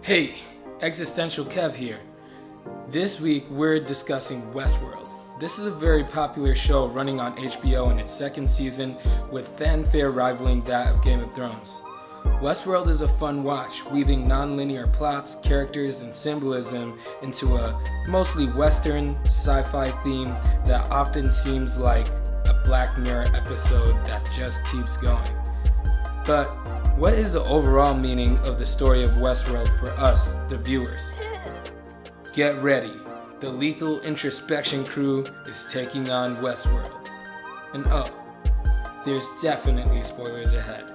Hey, Existential Kev here. This week we're discussing Westworld. This is a very popular show running on HBO in its second season with fanfare rivaling that of Game of Thrones. Westworld is a fun watch, weaving non-linear plots, characters, and symbolism into a mostly Western sci-fi theme that often seems like a Black Mirror episode that just keeps going. But what is the overall meaning of the story of Westworld for us, the viewers? Get ready, the Lethal Introspection crew is taking on Westworld. And oh, there's definitely spoilers ahead.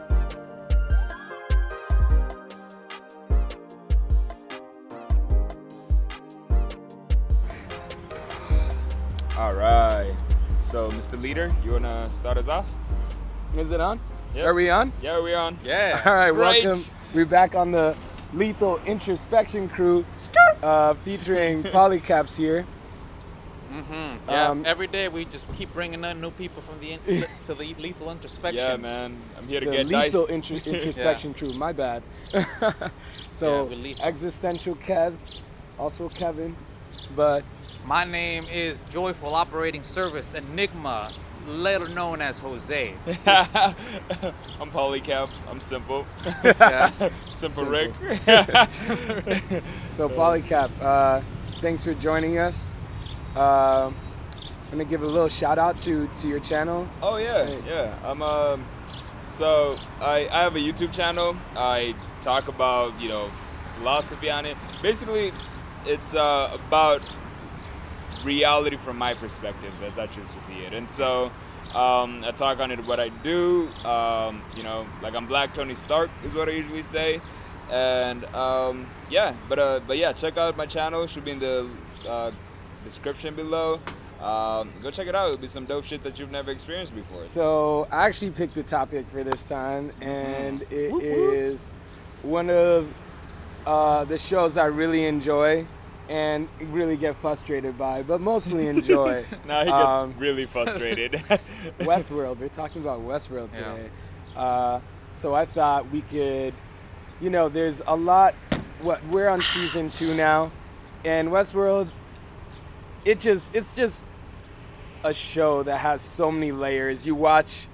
Alright, so Mr. Leader, you wanna start us off? Is it on? Yep. Are we on? Yeah, we're on. Yeah. All right, Great. welcome. We're back on the Lethal Introspection crew, featuring Polycaps here. Mm-hmm. Yeah. Every day we just keep bringing in new people from to the Lethal Introspection. Yeah, man. I'm here to The get Lethal diced. Introspection crew. My bad. So Existential Kev, also Kevin, but My name is Joyful Operating Service Enigma, later known as Jose. I'm Polycap. I'm simple. Simple Rick. So Polycap, thanks for joining us. I'm gonna give a little shout out to your channel. Oh yeah, Hey. yeah. So I have a YouTube channel. I talk about philosophy on it. Basically, it's about reality from my perspective, as I choose to see it. And so I talk on it what I do. Like I'm Black Tony Stark is what I usually say. And but yeah, check out my channel. Should be in the description below. Go check it out. It'll be some dope shit that you've never experienced before. So I actually picked the topic for this time, and it is one of the shows I really enjoy and really get frustrated by, but mostly enjoy. Now he gets really frustrated. Westworld. We're talking about Westworld today. So I thought we could, there's a lot. We're on season 2 now, and Westworld. It's just a show that has so many layers. You watch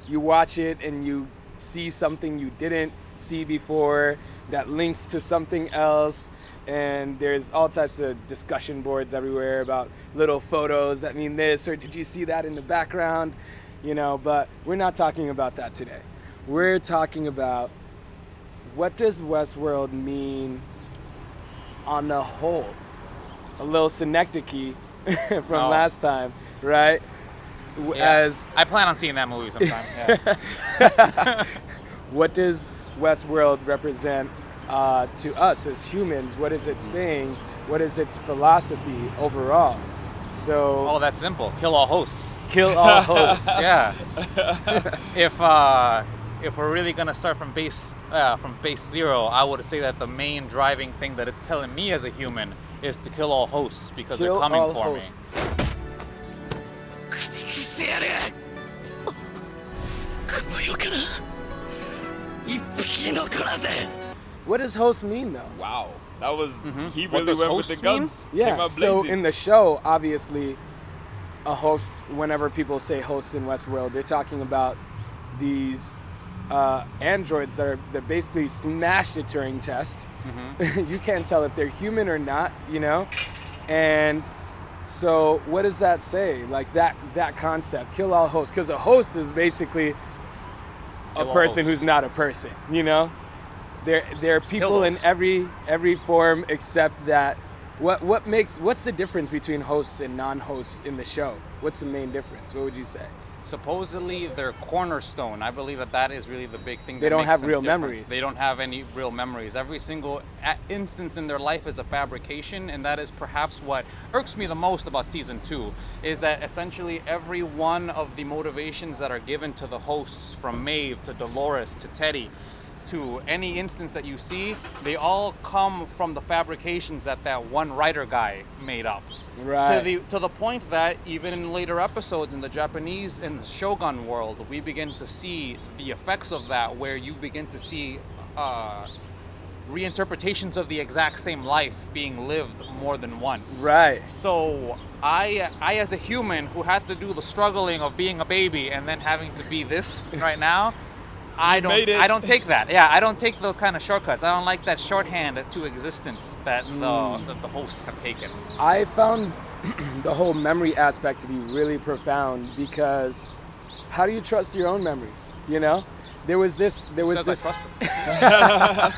it and you see something you didn't see before that links to something else. And there's all types of discussion boards everywhere about little photos that mean this, or did you see that in the background? But we're not talking about that today. We're talking about what does Westworld mean on the whole? A little synecdoche from last time, right? Yeah. I plan on seeing that movie sometime. Yeah. What does Westworld represent to us as humans? What is it saying? What is its philosophy overall? So That's simple. Kill all hosts. Kill all hosts. Yeah. If we're really gonna start from base zero, I would say that the main driving thing that it's telling me as a human is to kill all hosts because Kill they're coming all for hosts. me. What does host mean though? Wow, that was he What really does went with host the mean? guns. Came Yeah, out so blazing. in the show, obviously, a host, whenever people say hosts in Westworld, they're talking about these androids that basically smashed a Turing test. You can't tell if they're human or not, And so what does that say? Like that concept, kill all hosts. Because a host is basically a Kill all person hosts. who's not a person, There are people in hosts. every form except that. What's the difference between hosts and non-hosts in the show? What's the main difference? What would you say? Supposedly they're cornerstone. I believe that is really the big thing. They don't makes have them real different. memories. They don't have any real memories. Every single instance in their life is a fabrication, and that is perhaps what irks me the most about season 2, is that essentially every one of the motivations that are given to the hosts, from Maeve to Dolores to Teddy, to any instance that you see, they all come from the fabrications that one writer guy made up. Right. To the point that even in later episodes in the Japanese, in the Shogun world, we begin to see the effects of that, where you begin to see reinterpretations of the exact same life being lived more than once. Right. So I as a human who had to do the struggling of being a baby and then having to be this right now, I don't take that. Yeah, I don't take those kind of shortcuts. I don't like that shorthand to existence that the hosts have taken. I found the whole memory aspect to be really profound, because how do you trust your own memories? You know, there was this. I trust them.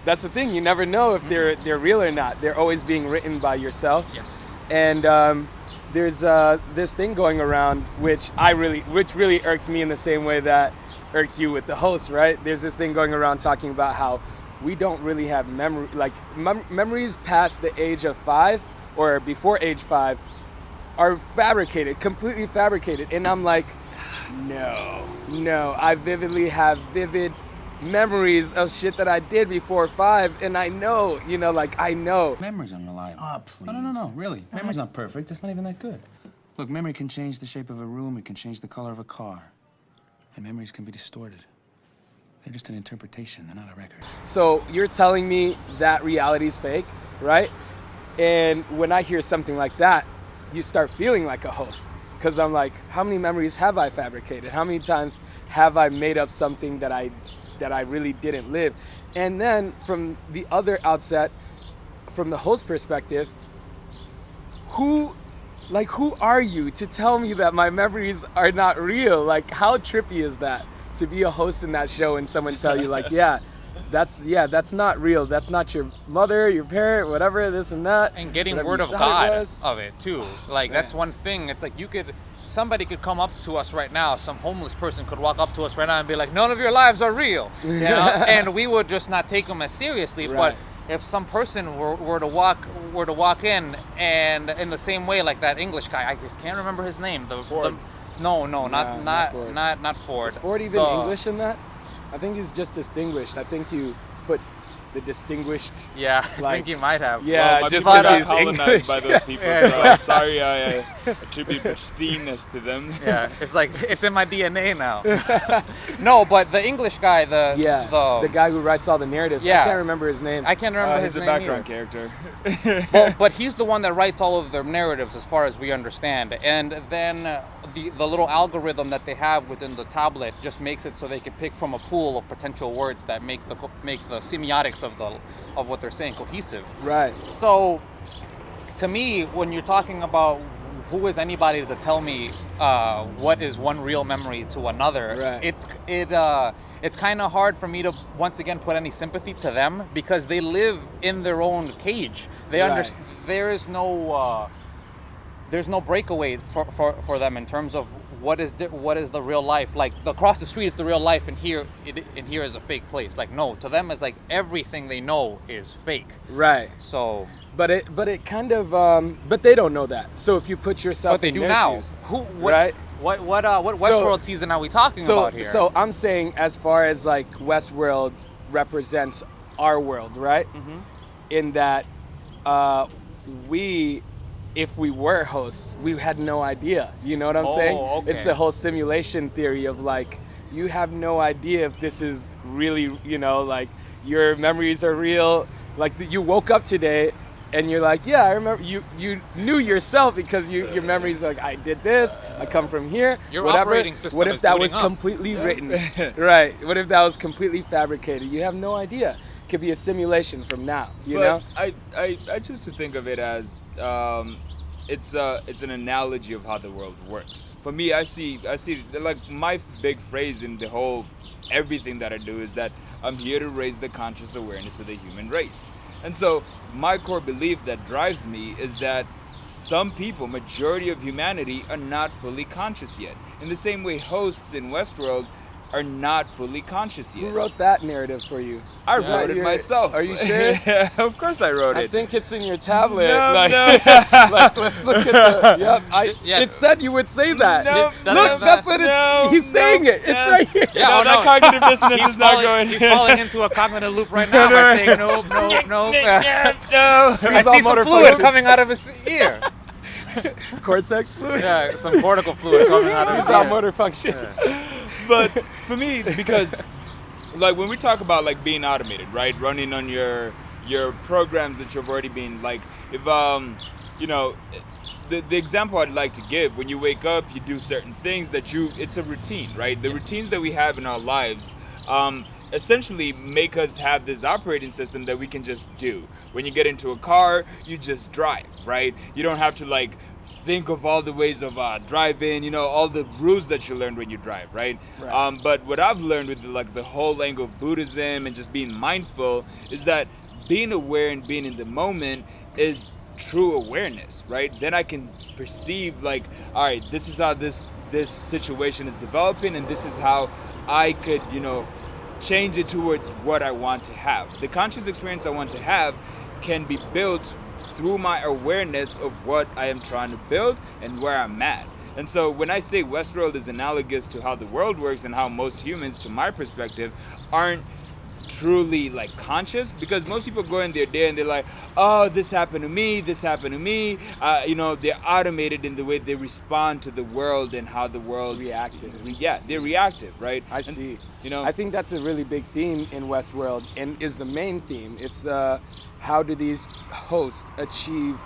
That's the thing. You never know if they're real or not. They're always being written by yourself. Yes. And there's this thing going around which really irks me in the same way that irks you with the host, right? There's this thing going around talking about how we don't really have memory, like memories past the age of 5 or before age 5 are fabricated, completely fabricated. And I'm like, no, I vividly have vivid memories of shit that I did before 5, and I know, I know. Memory's unreliable. Oh, please. No, really. Memory's not perfect. It's not even that good. Look, memory can change the shape of a room. It can change the color of a car. And memories can be distorted. They're just an interpretation. They're not a record. So you're telling me that reality's fake, right? And when I hear something like that, you start feeling like a host. Because I'm like, how many memories have I fabricated? How many times have I made up something that I really didn't live? And then from the other outset, from the host perspective, who are you to tell me that my memories are not real? Like, how trippy is that to be a host in that show and someone tell you like, that's not real. That's not your mother, your parent, whatever, this and that. And getting whatever word you of thought God of it too. Like, that's one thing. It's like somebody could come up to us right now, some homeless person could walk up to us right now and be like, none of your lives are real. You know? And we would just not take them as seriously. Right. But if some person were to walk in, and in the same way, like that English guy, I just can't remember his name. Ford. Not Ford. Is Ford even English in that? I think he's just distinguished. I think you put the distinguished. Yeah, I think you might have. Yeah, well, just people because got he's colonized English. by those people, so I'm sorry I attribute pristineness to them. Yeah, it's like it's in my DNA now. No, but the English guy, the guy who writes all the narratives. Yeah. I can't remember his name. I can't remember his He's a name background either. character. But he's the one that writes all of their narratives, as far as we understand. And then the little algorithm that they have within the tablet just makes it so they can pick from a pool of potential words that make the semiotics of what they're saying cohesive. Right. So, to me, when you're talking about who is anybody to tell me what is one real memory to another, right. It's kind of hard for me to once again put any sympathy to them, because they live in their own cage. They understand. There's no breakaway for them in terms of what is the real life. Like, across the street is the real life, and here is a fake place. Like, no, to them it's like everything they know is fake. Right. So, but it kind of but they don't know that. So if you put yourself in their shoes, right? What Westworld season are we talking about here? So I'm saying, as far as like Westworld represents our world, right? Mm-hmm. In that if we were hosts, we had no idea. You know what I'm saying? Okay. It's the whole simulation theory of like, you have no idea if this is really, like your memories are real. Like you woke up today and you're like, yeah, I remember. You knew yourself because your memories are like, I did this, I come from here, your whatever. Operating system What if is that booting was up. completely written? Right. What if that was completely fabricated? You have no idea. It could be a simulation from now, you know? I choose to think of it as it's an analogy of how the world works. For me, I see like my big phrase in the whole everything that I do is that I'm here to raise the conscious awareness of the human race. And so my core belief that drives me is that some people, majority of humanity, are not fully conscious yet. In the same way hosts in Westworld are not fully conscious yet. Who wrote that narrative for you? I wrote it myself. Are you sure? Yeah, of course I wrote it. I think it's in your tablet. No. Like, let's look at the. Yep. It said you would say that. No. Look, that's what it's. He's saying it. It's right here. Yeah, that cognitive dissonance is not going. He's falling into a cognitive loop right now by saying nope. No. I see some fluid coming out of his ear. Cortex fluid. Yeah, some cortical fluid coming out of his He's all ear. motor functions. But for me, because like when we talk about like being automated, right? Running on your programs that you've already been like, if you know, the example I'd like to give, when you wake up, you do certain things that it's a routine, right? The routines that we have in our lives essentially make us have this operating system that we can just do. When you get into a car, you just drive, right? You don't have to like think of all the ways of driving, you know, all the rules that you learned when you drive, right? But what I've learned with the whole angle of Buddhism and just being mindful is that being aware and being in the moment is true awareness, right? Then I can perceive like, all right, this is how this situation is developing, and this is how I could, you know, change it towards what I want to have. The conscious experience I want to have can be built through my awareness of what I am trying to build and where I'm at. And so when I say Westworld is analogous to how the world works and how most humans, to my perspective, aren't truly like conscious, because most people go in their day and they're like, oh, this happened to me, you know, they're automated in the way they respond to the world and how the world reactive. They're reactive, right? I see. You know, I think that's a really big theme in Westworld, and is the main theme. It's how do these hosts achieve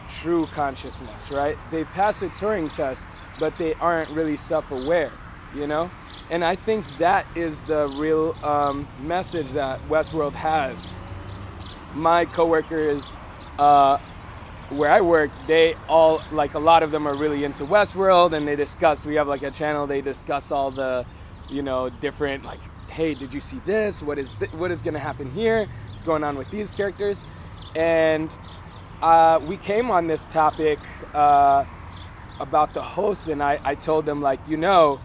true consciousness, right? They pass a Turing test, but they aren't really self-aware, you know? And I think that is the real message that Westworld has. My coworkers, where I work, they all, like a lot of them are really into Westworld, and we have like a channel, they discuss all the, you know, different, like, hey, did you see this? What is gonna happen here? What's going on with these characters? And we came on this topic about the hosts, and I told them, like, you know,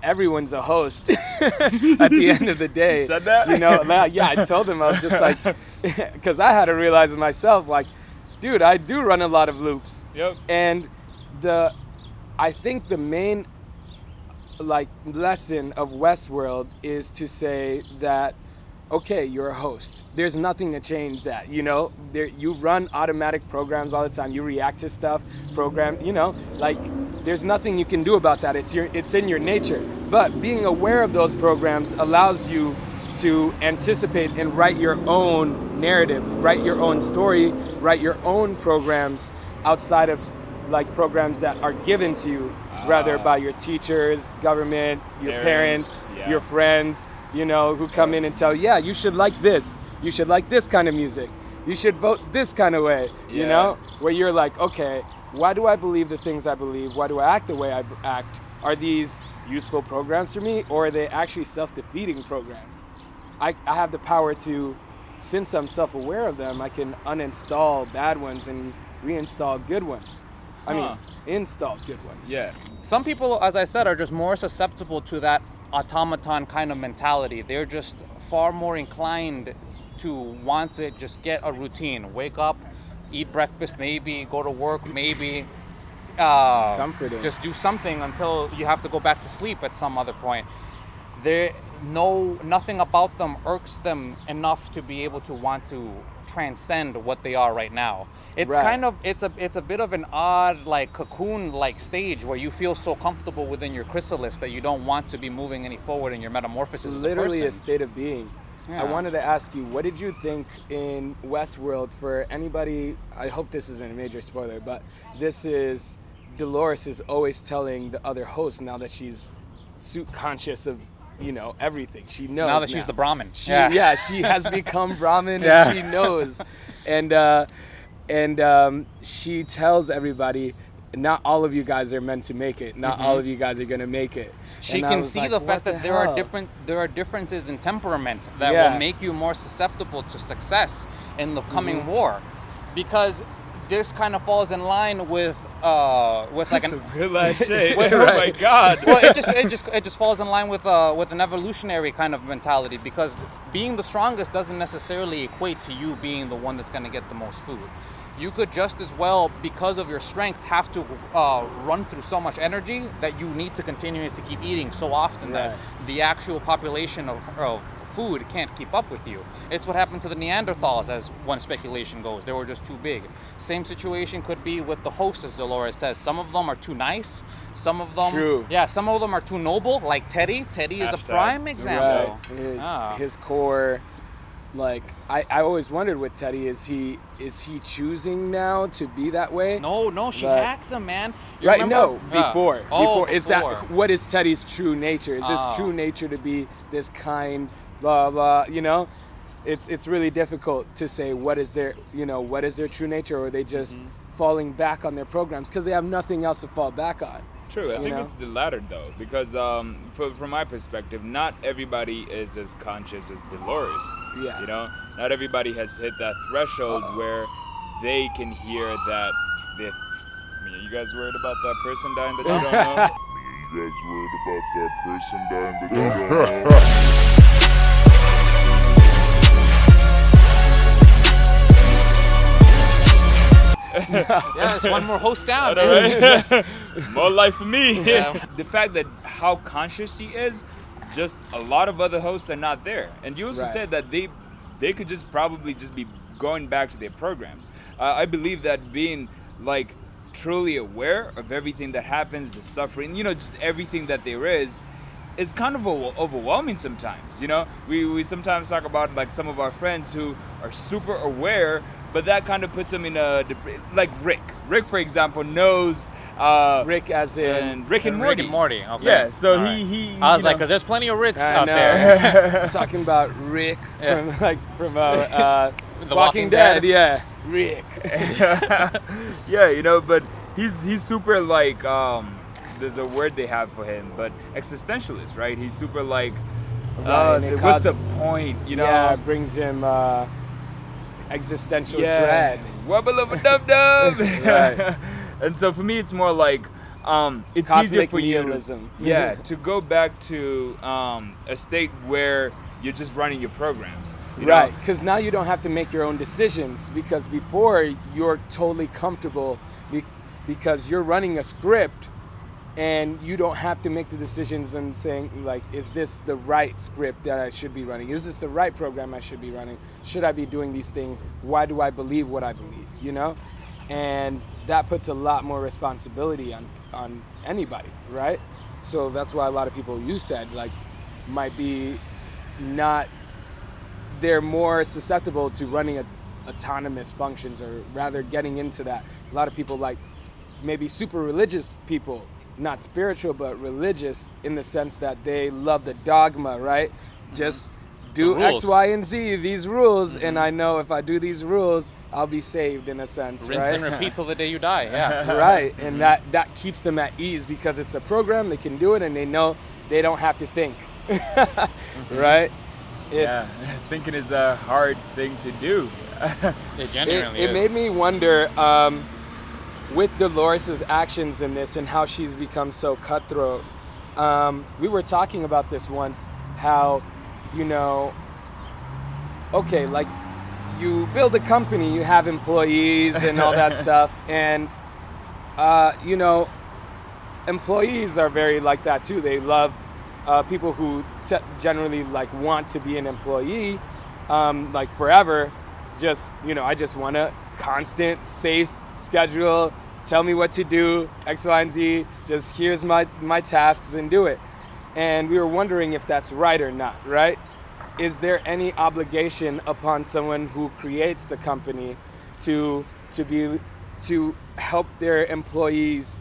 everyone's a host at the end of the day. You said that? You know, yeah, I told them, I was just like, because I had to realize it myself, like, dude, I do run a lot of loops. Yep. And I think the main like lesson of Westworld is to say that, okay, you're a host. There's nothing to change that, you know? You run automatic programs all the time. You react to stuff, you know, like there's nothing you can do about that. It's in your nature. But being aware of those programs allows you to anticipate and write your own narrative, write your own story, write your own programs outside of like programs that are given to you, rather by your teachers, government, your parents, yeah. your friends, you know, who come in and tell, yeah, you should like this. You should like this kind of music. You should vote this kind of way, you know? Where you're like, okay, why do I believe the things I believe? Why do I act the way I act? Are these useful programs for me, or are they actually self-defeating programs? I have the power to, since I'm self-aware of them, I can uninstall bad ones and reinstall good ones. I mean, install good ones. Yeah. Some people, as I said, are just more susceptible to that automaton kind of mentality. They're just far more inclined to want to just get a routine. Wake up, eat breakfast, maybe go to work, maybe It's comforting. just do something until you have to go back to sleep at some other point. Nothing about them irks them enough to be able to want to transcend what they are right now. It's kind of it's a bit of an odd, like, cocoon like stage where you feel so comfortable within your chrysalis that you don't want to be moving any forward in your metamorphosis. It's literally as a state of being. Yeah. I wanted to ask you, what did you think in Westworld? For anybody, I hope this isn't a major spoiler, but Dolores is always telling the other host, now that she's suit conscious of, you know, everything. She knows now that she's the Brahmin. She has become Brahmin, and she knows. And she tells everybody, not all of you guys are meant to make it. Not all of you guys are going to make it. She And can I was see like, the what fact that there hell? are differences in temperament that will make you more susceptible to success in the coming war, because this kind of falls in line with like That's an some real ass shit. Right. Oh my god. well, it just falls in line with an evolutionary kind of mentality, because being the strongest doesn't necessarily equate to you being the one that's going to get the most food. You could just as well, because of your strength, have to run through so much energy that you need to continuously keep eating so often that the actual population of food can't keep up with you. It's what happened to the Neanderthals, as one speculation goes. They were just too big. Same situation could be with the hosts, as Dolores says. Some of them are too nice. Some of them, True. Yeah, some of them are too noble, like Teddy. Teddy is a prime example. Right. His core, like I always wondered with Teddy, is he choosing now to be that way? No, she hacked them, man. You Right? remember? No, before. Is that before. what is Teddy's true nature? Is his true nature to be this kind, blah blah? You know, it's really difficult to say what is their true nature, or are they just falling back on their programs because they have nothing else to fall back on. True. I think it's the latter, though, because from my perspective, not everybody is as conscious as Dolores. Yeah. You know, not everybody has hit that threshold where they can hear that. Are you guys worried about that person dying that you don't know? You guys worried about that person dying that you don't know? Yeah, it's one more host down. Right? More life for me. Yeah. The fact that how conscious he is, just a lot of other hosts are not there. And you also said that they could just probably just be going back to their programs. I believe that being like truly aware of everything that happens, the suffering, just everything that there is kind of overwhelming sometimes. We sometimes talk about like some of our friends who are super aware, but that kind of puts them in like Rick. Rick, for example, knows Rick as in Rick and Morty. Rick and Morty. Okay. Yeah, so All right. he I was like, because there's plenty of Ricks out know. there. I'm talking about Rick from The Walking Dead. Yeah, Rick. yeah, but he's super like there's a word they have for him, but existentialist, right? He's super like what's the point, Yeah, it brings him existential dread. Wubba lubba dub dub. Right. And so for me, it's more like it's Cosmic easier for nihilism. you to go back to a state where you're just running your programs. Right, because now you don't have to make your own decisions, because before you're totally comfortable because you're running a script and you don't have to make the decisions and saying like, is this the right script that I should be running? Is this the right program I should be running? Should I be doing these things? Why do I believe what I believe, And that puts a lot more responsibility on anybody, right? So that's why a lot of people, you said, like, might be not, they're more susceptible to running autonomous functions, or rather getting into that. A lot of people, like maybe super religious people, not spiritual but religious, in the sense that they love the dogma, right? Just do X, Y, and Z, these rules, and I know if I do these rules, I'll be saved, in a sense, Rinse right? and repeat till the day you die. Yeah. Right, and that keeps them at ease because it's a program, they can do it, and they know they don't have to think, right? Thinking is a hard thing to do. It genuinely It is. made me wonder, with Dolores' actions in this and how she's become so cutthroat. We were talking about this once, how, okay, like you build a company, you have employees and all that stuff, and employees are very like that too. They love people who generally like want to be an employee, like forever. Just, I just want a constant, safe schedule. Tell me what to do, X, Y, and Z. Just here's my tasks and do it. And we were wondering if that's right or not, right? Is there any obligation upon someone who creates the company to help their employees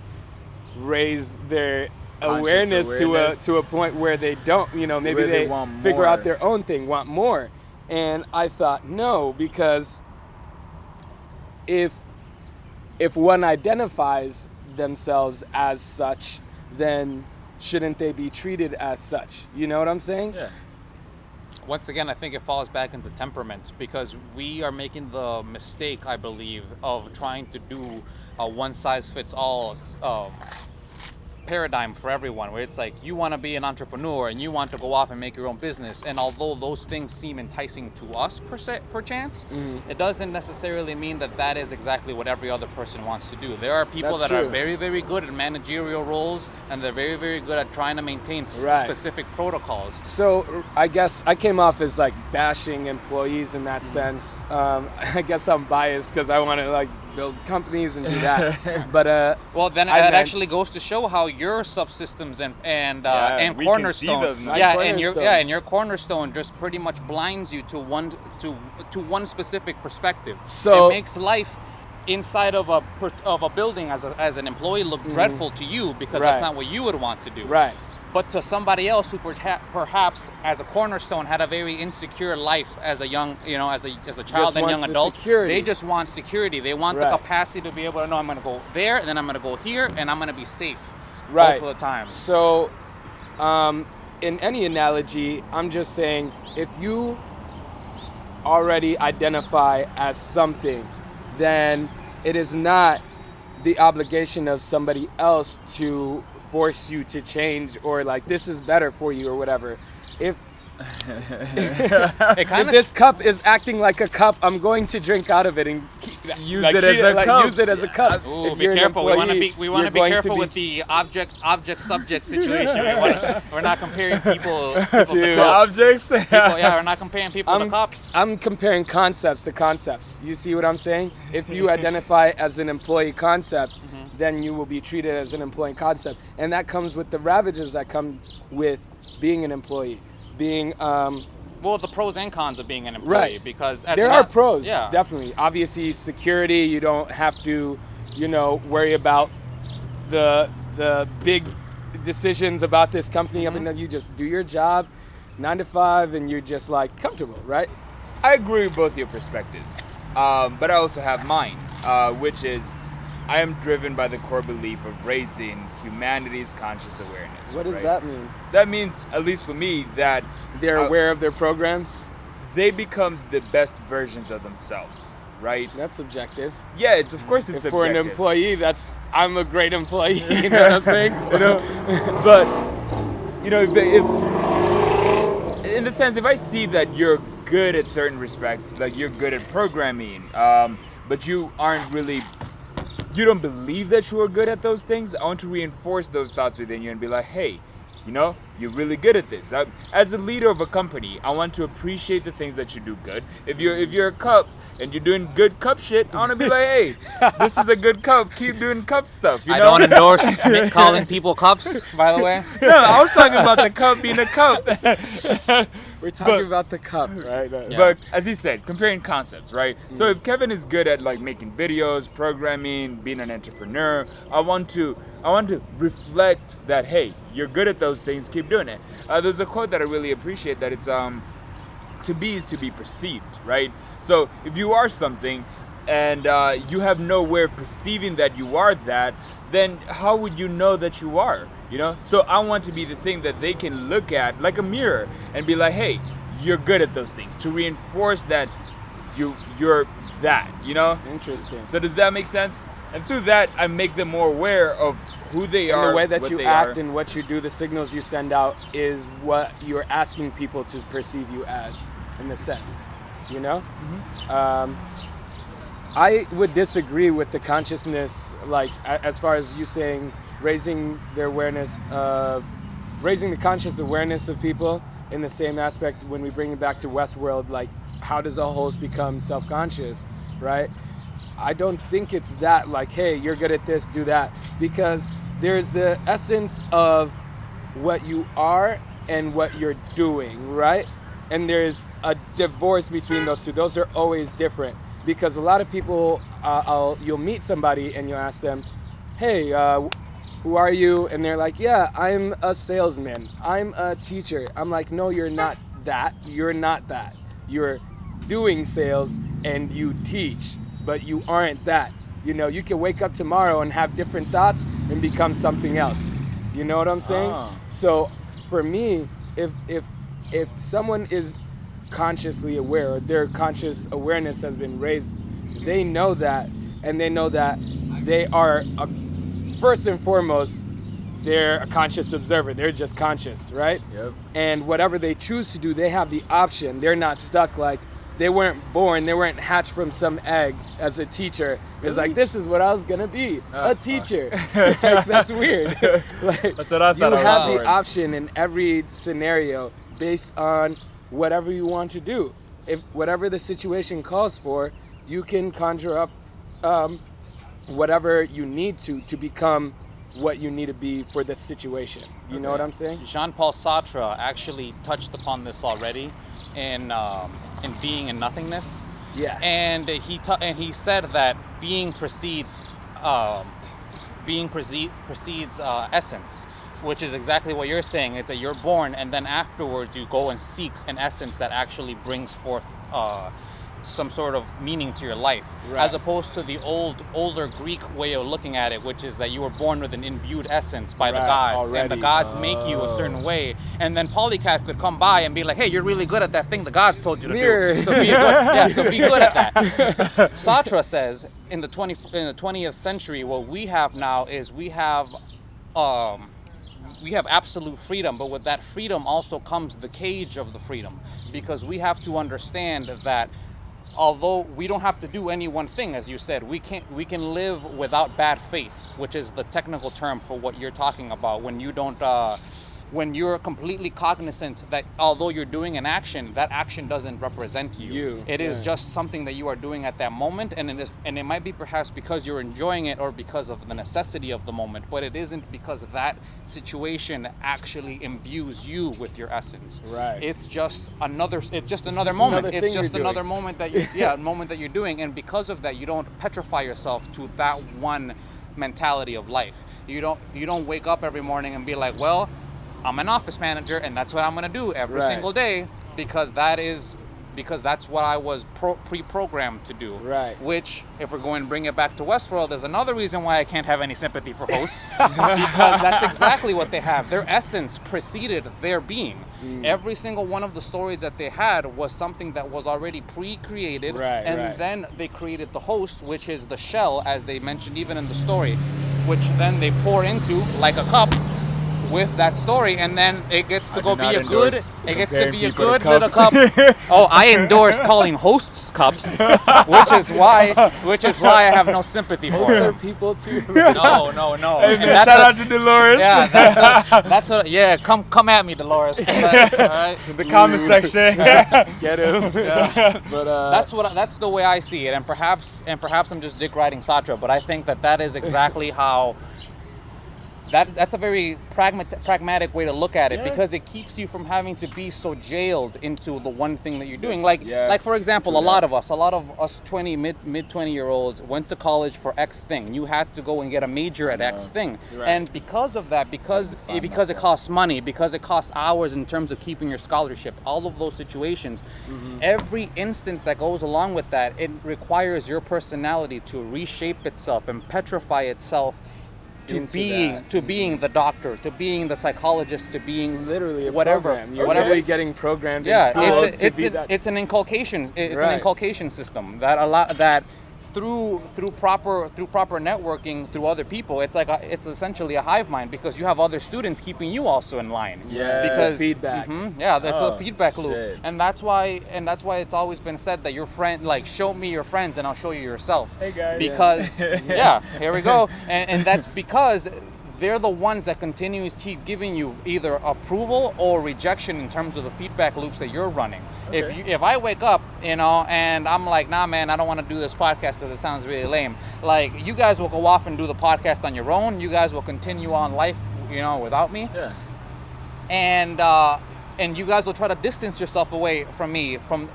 raise their awareness to a point where they don't, maybe Where they they want figure more. out their own thing, want more. And I thought no, because if one identifies themselves as such, then shouldn't they be treated as such? You know what I'm saying? Yeah. Once again, I think it falls back into temperament, because we are making the mistake, I believe, of trying to do a one-size-fits-all paradigm for everyone, where it's like you want to be an entrepreneur and you want to go off and make your own business. And although those things seem enticing to us per chance, it doesn't necessarily mean that that is exactly what every other person wants to do. There are people That's that true. are very, very good at managerial roles, and they're very, very good at trying to maintain Right. specific protocols. So I guess I came off as like bashing employees in that sense. I guess I'm biased because I want to like build companies and do that. But Well, then I it meant- actually goes to show how your subsystems and we can see cornerstone, those now. and your cornerstone just pretty much blinds you to one specific perspective. So- it makes life inside of a building as an employee look dreadful to you because Right. that's not what you would want to do. right. But to somebody else who perhaps as a cornerstone had a very insecure life as a young, as a child Just and wants young the adult, security. they just want security. They want Right. the capacity to be able to know I'm going to go there, and then I'm going to go here, and I'm going to be safe Right. both of the time. So, in any analogy, I'm just saying if you already identify as something, then it is not the obligation of somebody else to force you to change or like this is better for you or whatever. If It kind if of this cup is acting like a cup, I'm going to drink out of it and Use it as a cup. Use it as a cup. Ooh, If be you're an careful. We want to employee, be you're be going to careful with the object subject situation. We're not comparing people to To cups. objects. We're not comparing people to cups. I'm comparing concepts to concepts. You see what I'm saying? If you identify as an employee concept, then you will be treated as an employee concept. And that comes with the ravages that come with being an employee. Being, Well, the pros and cons of being an employee, right. because as There an- are pros, yeah. definitely. Obviously, security, you don't have to, worry about the big decisions about this company. I mean, you just do your job, 9 to 5, and you're just like comfortable, right? I agree with both your perspectives, but I also have mine, which is I am driven by the core belief of raising humanity's conscious awareness. What does right? that mean? That means, at least for me, that They're aware of their programs? they become the best versions of themselves, right? That's subjective. Yeah, of course it's If for an subjective. employee, I'm a great employee. You know what I'm saying? But if in the sense, if I see that you're good at certain respects, like you're good at programming, but you don't believe that you are good at those things, I want to reinforce those thoughts within you and be like, hey, you're really good at this. As a leader of a company, I want to appreciate the things that you do good. If you're a cup and you're doing good cup shit, I want to be like, hey, this is a good cup. Keep doing cup stuff. I don't endorse calling people cups, by the way. No, I was talking about the cup being a cup. We're talking about the cup, right? But as he said, comparing concepts, right? So if Kevin is good at like making videos, programming, being an entrepreneur, I want to reflect that, hey, you're good at those things, keep doing it. There's a quote that I really appreciate that it's to be is to be perceived, right? So if you are something and you have no way of perceiving that you are that, then how would you know that you are? So I want to be the thing that they can look at like a mirror and be like, hey, you're good at those things, to reinforce that you're that, Interesting. So does that make sense? And through that, I make them more aware of who they are. And the way that what you they act are. and what you do, the signals you send out is what you're asking people to perceive you as, in a sense, I would disagree with the consciousness, like as far as you saying raising the conscious awareness of people in the same aspect when we bring it back to Westworld, like how does a host become self-conscious, right? I don't think it's that like, hey, you're good at this, do that, because there's the essence of what you are and what you're doing, right? And there's a divorce between those two. Those are always different, because a lot of people, you'll meet somebody and you'll ask them, hey, who are you? And they're like, yeah, I'm a salesman, I'm a teacher. I'm like, no, you're not that. You're not that. You're doing sales and you teach, but you aren't that. You can wake up tomorrow and have different thoughts and become something else. You know what I'm saying? So for me, if someone is consciously aware, or their conscious awareness has been raised, they know that, and they know that they are first and foremost they're a conscious observer. They're just conscious, right? Yep. And whatever they choose to do, they have the option. They're not stuck like they weren't born, they weren't hatched from some egg as a teacher. It's like, this is what I was gonna be, a teacher. Like, that's weird. Like, That's what I thought. you I was have the born. option in every scenario based on whatever you want to do. If whatever the situation calls for, you can conjure up whatever you need to become what you need to be for the situation. You know what I'm saying? Jean-Paul Sartre actually touched upon this already in Being and Nothingness. Yeah. And he said that being precedes essence, which is exactly what you're saying. It's that you're born, and then afterwards you go and seek an essence that actually brings forth some sort of meaning to your life, as opposed to the older Greek way of looking at it, which is that you were born with an imbued essence by the gods, and the gods make you a certain way, and then Polycap could come by and be like, hey, you're really good at that thing the gods told you to do, so be good. So be good at that. Sartre says in the 20th century, what we have now is we have absolute freedom, but with that freedom also comes the cage of the freedom, because we have to understand that although we don't have to do any one thing, as you said, we can live without bad faith, which is the technical term for what you're talking about, when you don't when you're completely cognizant that although you're doing an action, that action doesn't represent you. It is just something that you are doing at that moment, and it might be perhaps because you're enjoying it or because of the necessity of the moment, but it isn't because that situation actually imbues you with your essence. Right. It's just another moment. It's just another doing. moment that you a moment that you're doing, and because of that, you don't petrify yourself to that one mentality of life. You don't wake up every morning and be like, well, I'm an office manager and that's what I'm gonna do every single day, because that's what I was pre-programmed to do. Right. Which, if we're going to bring it back to Westworld, is another reason why I can't have any sympathy for hosts, because that's exactly what they have. Their essence preceded their being. Every single one of the stories that they had was something that was already pre-created, then they created the host, which is the shell, as they mentioned even in the story, which then they pour into like a cup with that story, and then it gets to go be a good little cup. Oh, I endorse calling hosts cups, which is why I have no sympathy for Those are them. people too. No. Hey, And shout out to Dolores. Yeah, that's what. Yeah, come at me, Dolores. All right. The comment section. Get him. Yeah. But that's the way I see it, and perhaps I'm just dick riding Sartre, but I think that is exactly how. That's a very pragmatic way to look at it, because it keeps you from having to be so jailed into the one thing that you're doing. Like for example, a lot of us mid 20-year-olds went to college for X thing. You had to go and get a major at X thing, and because of that, because it costs money, because it costs hours in terms of keeping your scholarship, all of those situations, every instance that goes along with that, it requires your personality to reshape itself and petrify itself to being the doctor, to being the psychologist, to being it's literally a whatever. program. You're literally getting programmed in school to be that. It's an inculcation. It's an inculcation system that through proper networking through other people, it's essentially a hive mind, because you have other students keeping you also in line. Because feedback. That's a feedback loop, shit. and that's why it's always been said that your friend, like, show me your friends and I'll show you yourself. Hey guys. Because here we go, and that's because they're the ones that continuously keep giving you either approval or rejection in terms of the feedback loops that you're running. Okay. If I wake up, and I'm like, nah, man, I don't want to do this podcast because it sounds really lame. Like, you guys will go off and do the podcast on your own. You guys will continue on life, without me. Yeah. And you guys will try to distance yourself away from me, from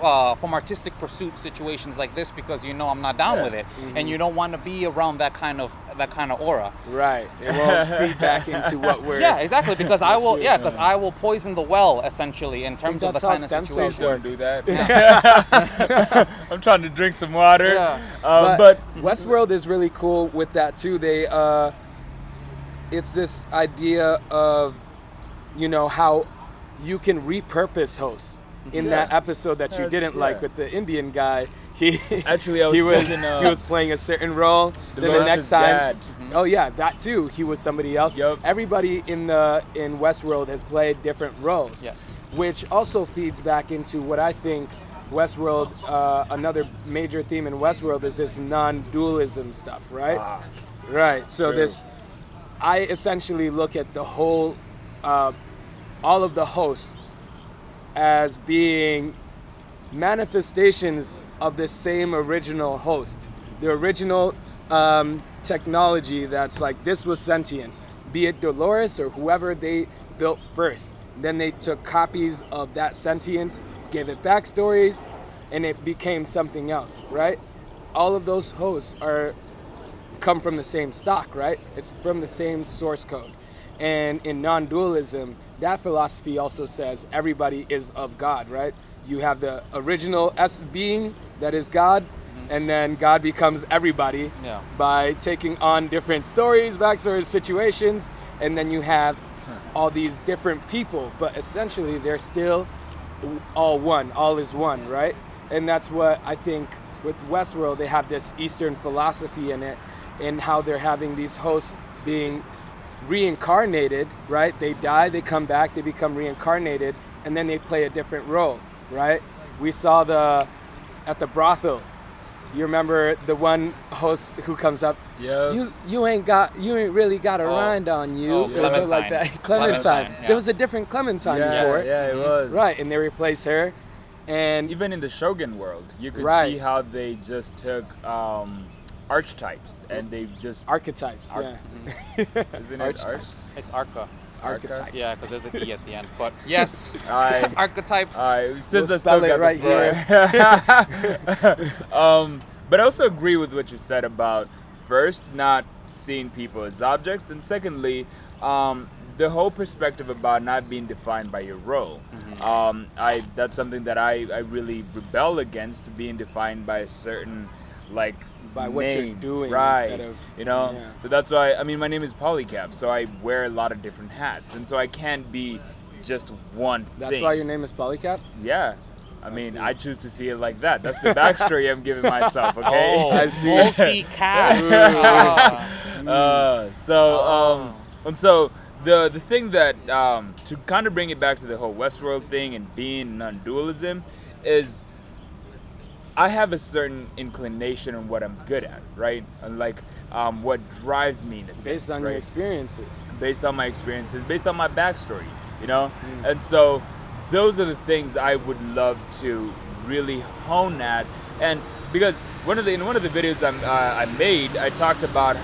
artistic pursuit situations like this, because I'm not down with it, and you don't want to be around that kind of aura. Right. It won't feed back into what we're. Yeah, exactly. Because I will poison the well, essentially, in terms of the kind of stem cells situation. Don't do that. I'm trying to drink some water. Yeah. But Westworld is really cool with that too. They it's this idea of how you can repurpose hosts. In that episode that you didn't like with the Indian guy, he Actually, I was he thinking, was playing a certain role. Then the Dolores' next time, dad. Oh yeah, that too. He was somebody else. Yup. Everybody in Westworld has played different roles. Yes. Which also feeds back into what I think Westworld. Another major theme in Westworld is this non-dualism stuff, right? Right. So True. I essentially look at the whole, all of the hosts as being manifestations of the same original host. The original technology that's like, this was sentient, be it Dolores or whoever they built first. Then they took copies of that sentience, gave it backstories, and it became something else, right? All of those hosts come from the same stock, right? It's from the same source code. And in non-dualism, that philosophy also says everybody is of God, right? You have the original being that is God, and then God becomes everybody by taking on different stories, backstories, situations, and then you have all these different people, but essentially they're still all one, all is one, right? And that's what I think with Westworld, they have this Eastern philosophy in it, in how they're having these hosts being reincarnated, right? They die, they come back, they become reincarnated, and then they play a different role, right? We saw at the brothel, you remember the one host who comes up, Yeah. you ain't really got a rind on you, or something like that. Clementine. Yeah. There was a different Clementine before. Yeah, it was. Right, and they replaced her, and Even in the Shogun world, you could Right. see how they just took archetypes and they just archetypes. Ar- Yeah, isn't it Archetypes. arch? It's Arca. archetypes. Yeah, because there's an E at the end. But yes, I archetype. since We'll I still spell it got right the floor. But I also agree with what you said about first not seeing people as objects, and secondly, the whole perspective about not being defined by your role. That's something that I really rebel against, being defined by a certain By what you're name. doing right? instead of- Yeah. So that's why my name is Polycap, so I wear a lot of different hats, and so I can't be just one thing. That's why your name is Polycap? Yeah. see. I choose to see it like that. That's the backstory I'm giving myself, okay? Oh, I see. multi-cast. And so the thing that to kind of bring it back to the whole Westworld thing and being non-dualism is I have a certain inclination on what I'm good at, right? And what drives me in a sense, Based on right? your experiences. Based on my experiences, based on my backstory, you know? And so those are the things I would love to really hone at. And because in one of the videos I made, I talked about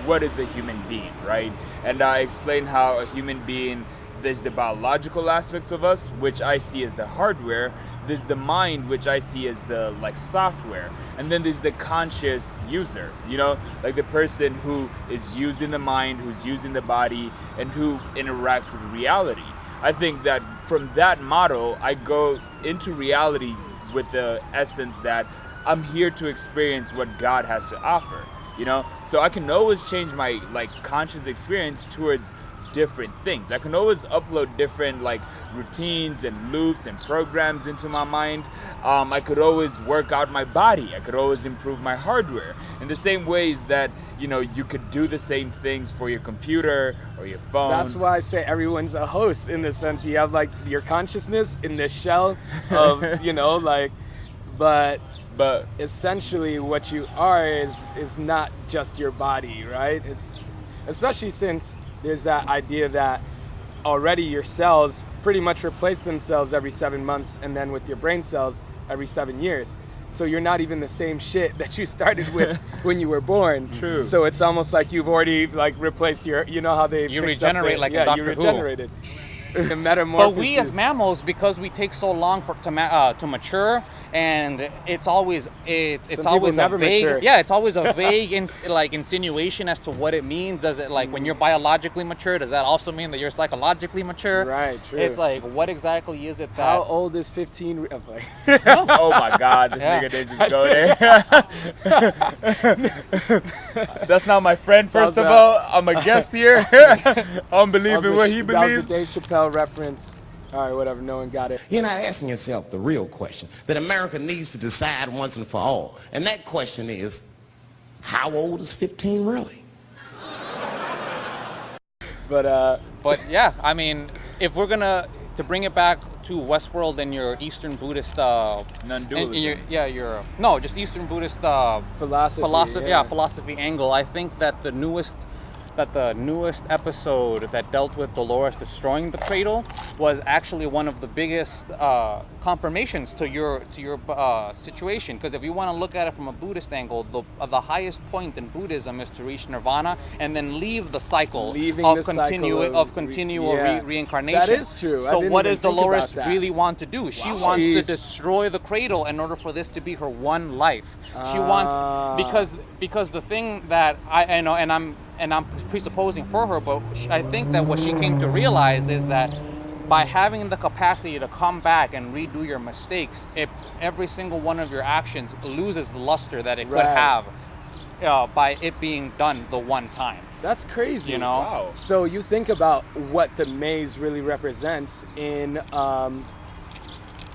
what is a human being, right? And I explained how a human being, there's the biological aspects of us, which I see as the hardware. There's the mind, which I see as the software. And then there's the conscious user, you know, like the person who is using the mind, who's using the body, and who interacts with reality. I think that from that model, I go into reality with the essence that I'm here to experience what God has to offer, you know? So I can always change my conscious experience towards different things. I can always upload different routines and loops and programs into my mind. I could always work out my body. I could always improve my hardware in the same ways that you could do the same things for your computer or your phone. That's why I say everyone's a host in the sense you have your consciousness in the shell of but essentially what you are is not just your body, right? It's especially since there's that idea that already your cells pretty much replace themselves every 7 months, and then with your brain cells every 7 years. So you're not even the same shit that you started with when you were born. True. So it's almost like you've already replaced your, how they You fix up regenerate the- like a yeah, Doctor you Who. regenerated. The metamorphosis. But we as mammals, because we take so long to mature, and it's always people always never a vague mature. yeah it's always a vague insinuation as to what it means. Does it when you're biologically mature, does that also mean that you're psychologically mature? Right, true. It's what exactly is it that How old is 15? Oh my God, this Yeah. nigga did just go there. That's not my friend, first of all. I'm a guest here. I'm believing what he That believes. was a Dave Chappelle reference. All right, whatever. No one got it. You're not asking yourself the real question that America needs to decide once and for all. And that question is, how old is 15 really? But yeah, I mean, if we're gonna to bring it back to Westworld and your Eastern Buddhist non-dualism. just Eastern Buddhist philosophy angle, I think that the newest episode that dealt with Dolores destroying the cradle was actually one of the biggest confirmations to your situation. Because if you want to look at it from a Buddhist angle, the highest point in Buddhism is to reach nirvana and then leave the cycle of continual reincarnation. That is true. So what does Dolores really want to do? She wants to destroy the cradle in order for this to be her one life. She wants because the thing that I know, and I'm presupposing for her, but I think that what she came to realize is that by having the capacity to come back and redo your mistakes, if every single one of your actions loses the luster that it could have by it being done the one time. That's crazy. You know? Wow. So you think about what the maze really represents in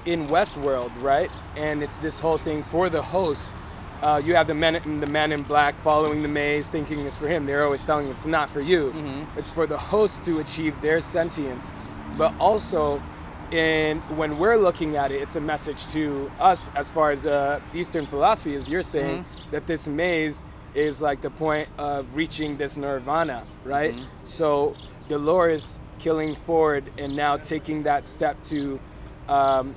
Westworld, right? And it's this whole thing for the host. You have the man in black following the maze, thinking it's for him. They're always telling him it's not for you. Mm-hmm. It's for the host to achieve their sentience. But also, when we're looking at it, it's a message to us as far as Eastern philosophy, as you're saying, that this maze is like the point of reaching this nirvana, right? Mm-hmm. So Dolores killing Ford and now taking that step to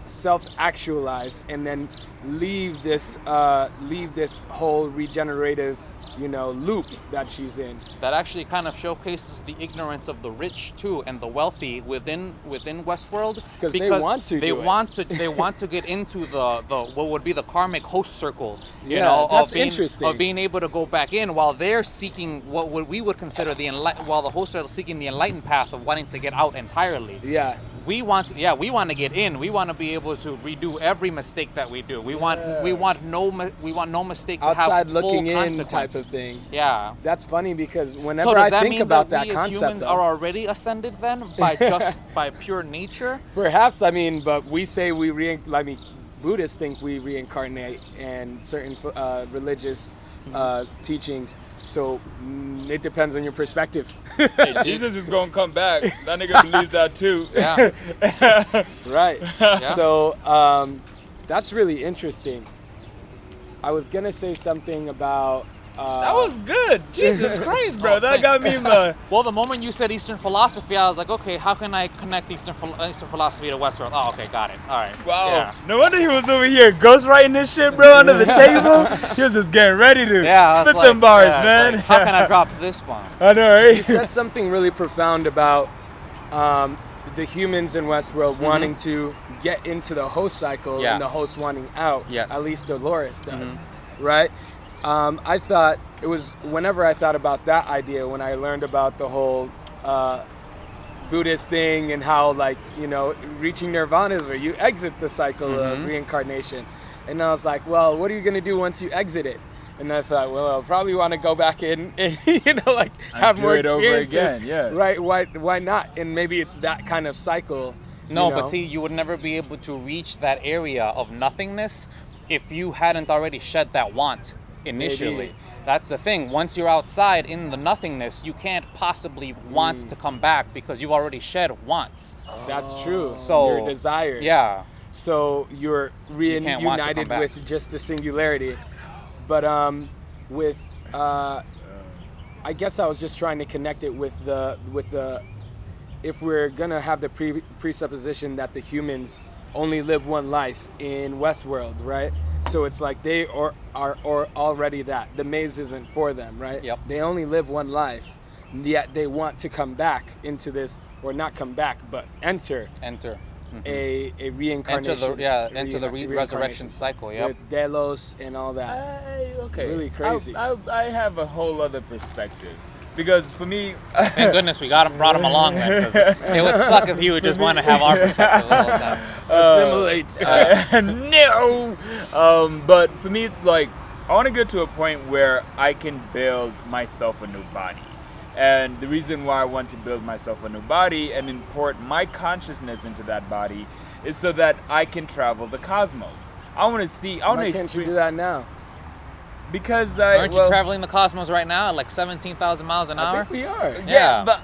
self-actualize and then leave this whole regenerative, loop that she's in. That actually kind of showcases the ignorance of the rich too and the wealthy within Westworld, because they want to get into the what would be the karmic host circle, interesting. of being able to go back in while they're seeking what we would consider while the hosts are seeking the enlightened path of wanting to get out entirely. Yeah. We want to get in. We want to be able to redo every mistake that we do. We want no mistake to outside have looking full in consequence. type of thing. Yeah. That's funny because whenever I think about that we concept, as humans are already ascended then by pure nature. Perhaps, but we say Buddhists think we reincarnate and certain religious teachings. So it depends on your perspective. Hey, Jesus is gonna come back. That nigga believes that too. Yeah. Right. Yeah. So that's really interesting. I was gonna say something about. That was good. Jesus Christ, bro. That got me. Well, the moment you said Eastern philosophy, I was like, okay, how can I connect Eastern philosophy to Westworld? Oh, okay, got it. All right. Wow. Yeah. No wonder he was over here ghostwriting this shit, bro, under the table. He was just getting ready to spit them bars, man. Like, how can I drop this bomb? I know, right? You said something really profound about the humans in Westworld wanting to get into the host cycle and the host wanting out. Yes. At least Dolores does, right? I thought it was whenever I thought about that idea, when I learned about the whole Buddhist thing and how, reaching nirvana is where you exit the cycle of reincarnation. And I was like, well, what are you going to do once you exit it? And I thought, well, I'll probably want to go back in and, have more experiences. Over again, yeah. Right, why not? And maybe it's that kind of cycle. No, but see, you would never be able to reach that area of nothingness if you hadn't already shed that want initially. Maybe. That's the thing. Once you're outside in the nothingness, you can't possibly want to come back because you've already shed wants. That's true. So your desires. Yeah. So you're reunited with just the singularity. But I guess I was just trying to connect it with the if we're gonna have the presupposition that the humans only live one life in Westworld, right? So it's like they are already that. The maze isn't for them, right? Yep. They only live one life, yet they want to come back into this, or not come back, but enter a reincarnation. Enter the resurrection cycle, yeah. With Delos and all that. Okay. Really crazy. I have a whole other perspective. Because for me... Thank goodness we brought him along then, because it would suck if he would just want to have our perspective the whole time. Assimilate. No! But for me, it's like, I want to get to a point where I can build myself a new body. And the reason why I want to build myself a new body and import my consciousness into that body is so that I can travel the cosmos. I want to see... Why can't you do that now? Because aren't you traveling the cosmos right now at like 17,000 miles an hour? I think we are. Yeah, but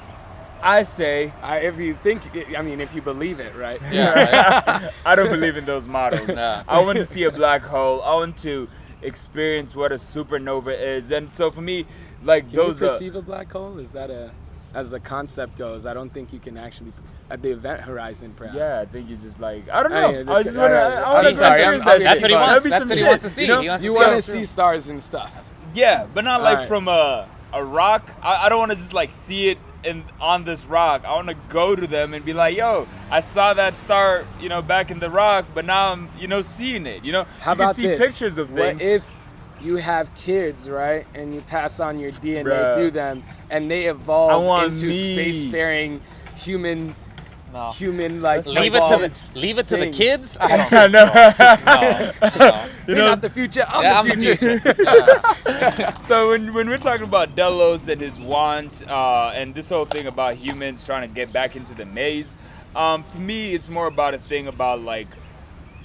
I say, if you think, I mean, if you believe it, right? Yeah. I don't believe in those models. Yeah. I want to see a black hole. I want to experience what a supernova is. And so for me, like Can those you perceive a black hole? Is that as the concept goes, I don't think you can actually, at the event horizon, perhaps. yeah, I think you just like, I don't know. I mean, I just want to, I want I'm to sorry, experience I'm that That's shit. what he That'd wants. be That's some what he shit, wants to see. you know? He wants You to want to see. see stars and stuff. Yeah, but not like Alright. from a rock. I don't want to just like see it on this rock. I want to go to them and be like, yo, I saw that star, back in the rock, but now I'm, seeing it. How you about can see this? pictures of things. What if you have kids, right, and you pass on your DNA Bruh. through them, and they I evolve want into me. spacefaring human No. like Leave it to the things. kids. I don't I know. know. You're not the future. I'm Yeah, the I'm future. So when we're talking about Delos and his want, and this whole thing about humans trying to get back into the maze, for me it's more about a thing about like,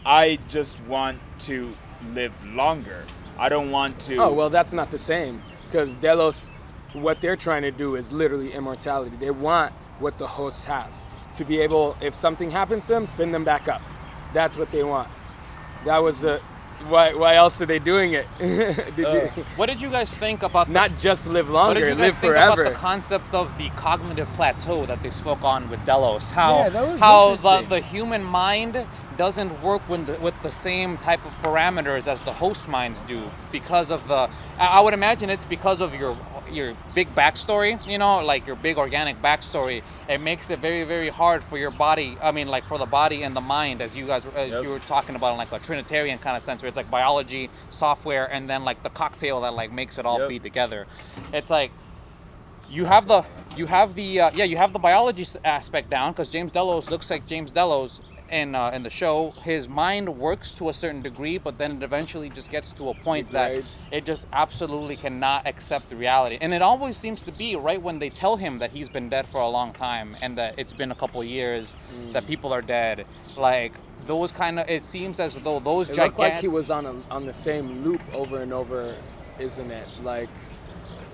I just want to live longer. I don't want to. Oh well, that's not the same, because Delos, what they're trying to do is literally immortality. They want what the hosts have, to be able, if something happens to them, spin them back up. That's what they want. That was the. Why else are they doing it? What did you guys think about Not just live What did longer, you live guys think forever. about the concept of the cognitive plateau that they spoke on with Delos? How Yeah, that was how interesting. the human mind doesn't work with the same type of parameters as the host minds do because of the. I would imagine it's because of your big backstory, like your big organic backstory. It makes it very, very hard for your body. I mean, like for the body and the mind, as you were talking about in like a Trinitarian kind of sense, where it's like biology, software, and then like the cocktail that like makes it all Yep. be together. It's like you have the biology aspect down, because James Delos looks like James Delos in the show. His mind works to a certain degree, but then it eventually just gets to a point that Degrades. it just absolutely cannot accept the reality. And it always seems to be right when they tell him that he's been dead for a long time and that it's been a couple of years, that people are dead. Like those kind of, it seems as though those It looked like he gigantic. was on the same loop over and over, isn't it? Like.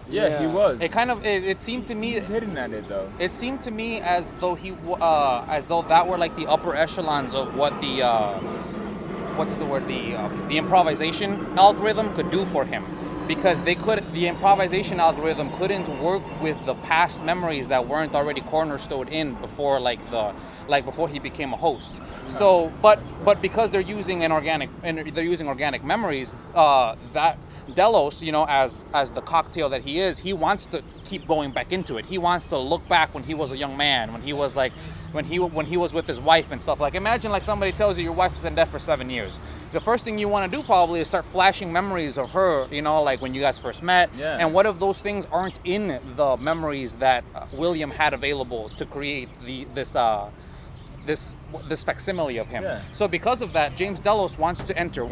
Yeah, he was. It seemed to me. He's hitting at it though. It seemed to me as though as though that were like the upper echelons of what the the improvisation algorithm could do for him, because the improvisation algorithm couldn't work with the past memories that weren't already cornerstoned in before before he became a host. So, but because they're using organic memories, that Delos, as the cocktail that he is, he wants to keep going back into it. He wants to look back when he was a young man, when he was with his wife and stuff. Like, imagine like somebody tells you your wife's been dead for 7 years. The first thing you want to do probably is start flashing memories of her, like when you guys first met. Yeah. And what if those things aren't in the memories that William had available to create this facsimile of him? Yeah. So because of that, James Delos wants to enter,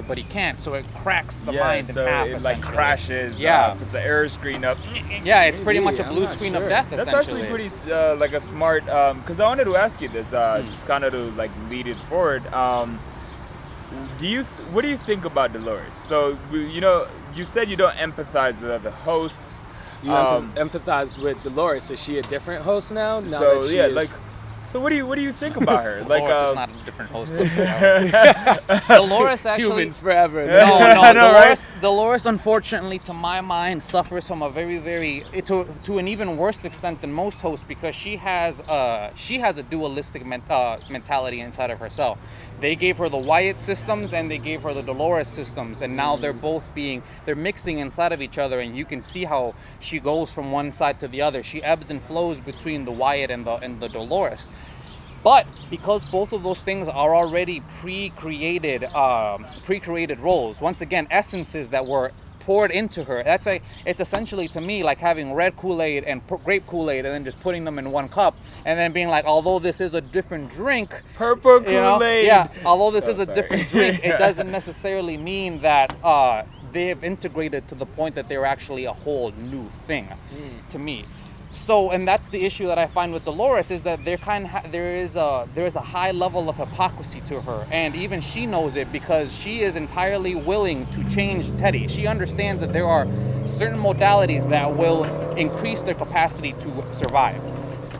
but he can't. So it cracks the mind so in half. it like essentially. crashes. Yeah. Puts an error screen up. Yeah, it's pretty Maybe, much a I'm blue not screen sure. of death. That's essentially. actually pretty like a smart. Because I wanted to ask you this, just kind of to like lead it forward. What do you think about Dolores? So you said you don't empathize with other hosts. You empathize with Dolores. Is she a different host now? So that she yeah, is- like, so what do you think about her? Dolores is not a different host. Dolores actually. humans forever. No, I know, right? Dolores, unfortunately, to my mind, suffers from a very, very to an even worse extent than most hosts, because she has a dualistic mentality inside of herself. They gave her the Wyatt systems and they gave her the Dolores systems, and now they're mixing inside of each other, and you can see how she goes from one side to the other. She ebbs and flows between the Wyatt and the Dolores. But because both of those things are already pre-created roles, once again, essences that were poured into her, it's essentially to me like having red Kool-Aid and grape Kool-Aid and then just putting them in one cup and then being like, although this is a different drink, Purple Kool-Aid. yeah, although this So is a sorry. different drink, it doesn't necessarily mean that they have integrated to the point that they're actually a whole new thing to me. So, and that's the issue that I find with Dolores, is that there is a high level of hypocrisy to her, and even she knows it, because she is entirely willing to change Teddy. She understands that there are certain modalities that will increase their capacity to survive.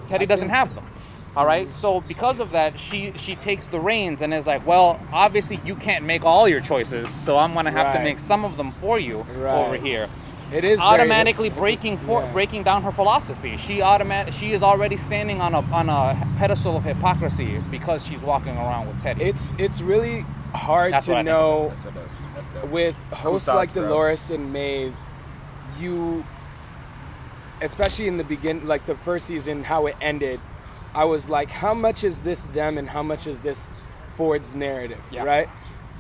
Teddy doesn't have them. All right, so because of that, she takes the reins and is like, well, obviously you can't make all your choices, so I'm gonna have to make some of them for you over here. It is automatically breaking down her philosophy. She is already standing on a pedestal of hypocrisy because she's walking around with Teddy. It's really hard to know with hosts like Dolores and Maeve. Especially in the beginning, like the first season, how it ended. I was like, how much is this them and how much is this Ford's narrative, right?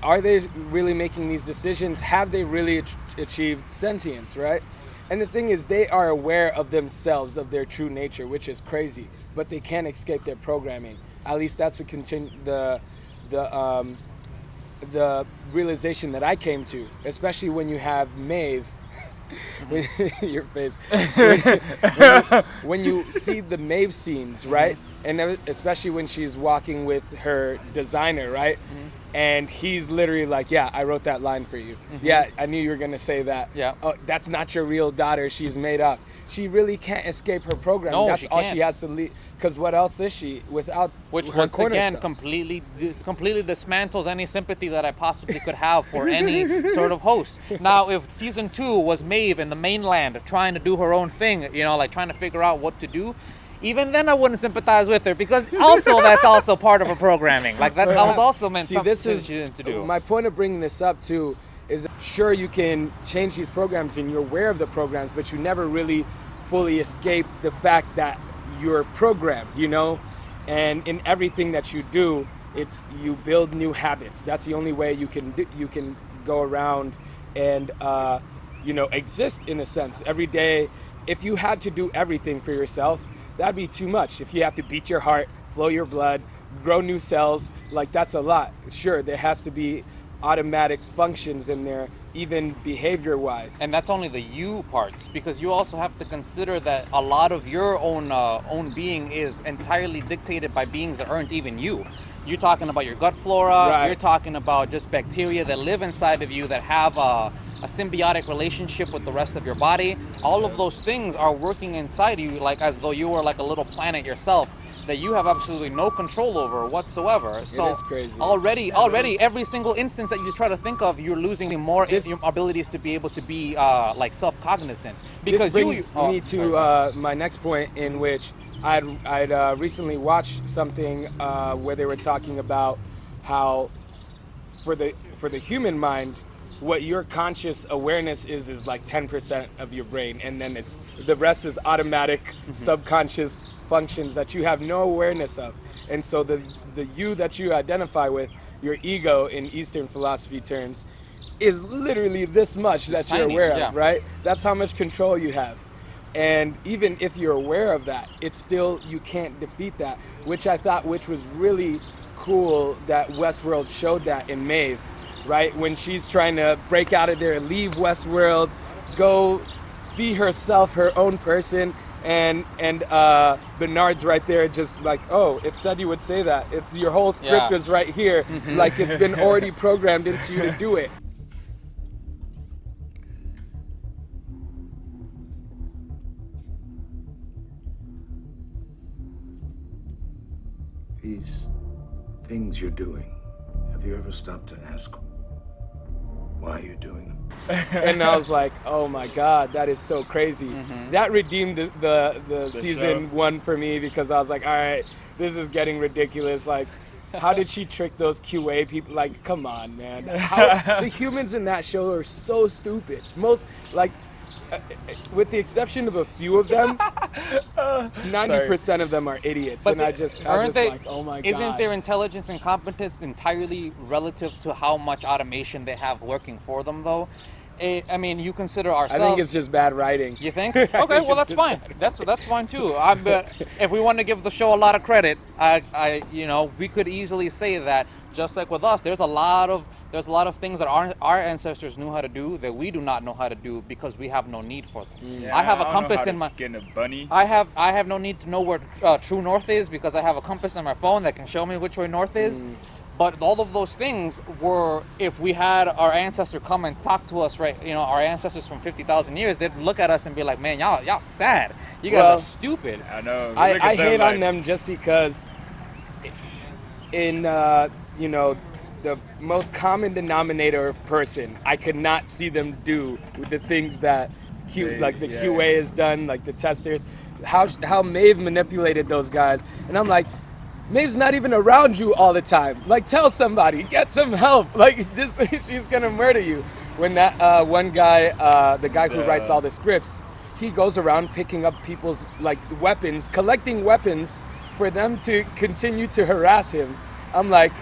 Are they really making these decisions? Have they really achieved sentience, right? And the thing is, they are aware of themselves, of their true nature, which is crazy, but they can't escape their programming. At least that's the realization that I came to, especially when you have Maeve. Your face. When you see the Maeve scenes, right? And especially when she's walking with her designer, right? And he's literally like, yeah, I wrote that line for you. Yeah, I knew you were going to say that. Yeah. Oh, that's not your real daughter. She's made up. She really can't escape her program. No, that's all she has to leave. Because what else is she without Which her once again completely dismantles any sympathy that I possibly could have for any sort of host. Now, if season 2 was Maeve in the mainland trying to do her own thing, like trying to figure out what to do, even then I wouldn't sympathize with her because also that's also part of her programming. Like that was also meant something to do. My point of bringing this up too is sure you can change these programs and you're aware of the programs, but you never really fully escape the fact that you're programmed, and in everything that you do, you build new habits. That's the only way you can go around and exist in a sense every day. If you had to do everything for yourself, that'd be too much. If you have to beat your heart, flow your blood, grow new cells, like that's a lot. Sure, there has to be automatic functions in there, even behavior-wise. And that's only the you parts, because you also have to consider that a lot of your own being is entirely dictated by beings that aren't even you. You're talking about your gut flora, You're talking about just bacteria that live inside of you that have a symbiotic relationship with the rest of your body. All of those things are working inside you like as though you were like a little planet yourself that you have absolutely no control over whatsoever. So it is crazy. Already, every single instance that you try to think of, you're losing more your abilities to be able to be like self-cognizant. Because this brings me to my next point, in which I'd recently watched something where they were talking about how for the human mind, what your conscious awareness is like 10% of your brain, and then the rest is automatic subconscious functions that you have no awareness of. And so the you that you identify with, your ego in Eastern philosophy terms, is literally this much that you're aware of, right? That's how much control you have. And even if you're aware of that, it's still, you can't defeat that, which I thought was really cool that Westworld showed that in Maeve, right? When she's trying to break out of there, leave Westworld, go be herself, her own person, and Bernard's right there just like, oh, it said you would say that. It's your whole script is right here. Like it's been already programmed into you to do it. These things you're doing, have you ever stopped to ask why you're doing them? And I was like, oh my God, that is so crazy. That redeemed the season 1 for me, because I was like, all right, this is getting ridiculous. Like, how did she trick those QA people? Like, come on, man. The humans in that show are so stupid. With the exception of a few of them, 90% of them are idiots. But and I just like, oh my God. Isn't their intelligence and competence entirely relative to how much automation they have working for them, though? I mean, you consider ourselves. I think it's just bad writing. You think? Okay, well that's fine. That's fine too. But if we want to give the show a lot of credit, we could easily say that just like with us, there's a lot of things that our ancestors knew how to do that we do not know how to do because we have no need for them. Yeah, I have a I compass don't know in how my to skin a bunny. I have no need to know where true north is because I have a compass on my phone that can show me which way north is. But all of those things were, if we had our ancestor come and talk to us, right? Our ancestors from 50,000 years, they'd look at us and be like, "Man, y'all sad. You guys are stupid." I know. I hate on them just because in the most common denominator of person, I could not see them do the things that QA has done, like the testers, how Maeve manipulated those guys, and I'm like, Maeve's not even around you all the time. Like, tell somebody, get some help. Like, she's gonna murder you. When that one guy, the guy who writes all the scripts, he goes around picking up people's weapons, collecting weapons for them to continue to harass him. I'm like,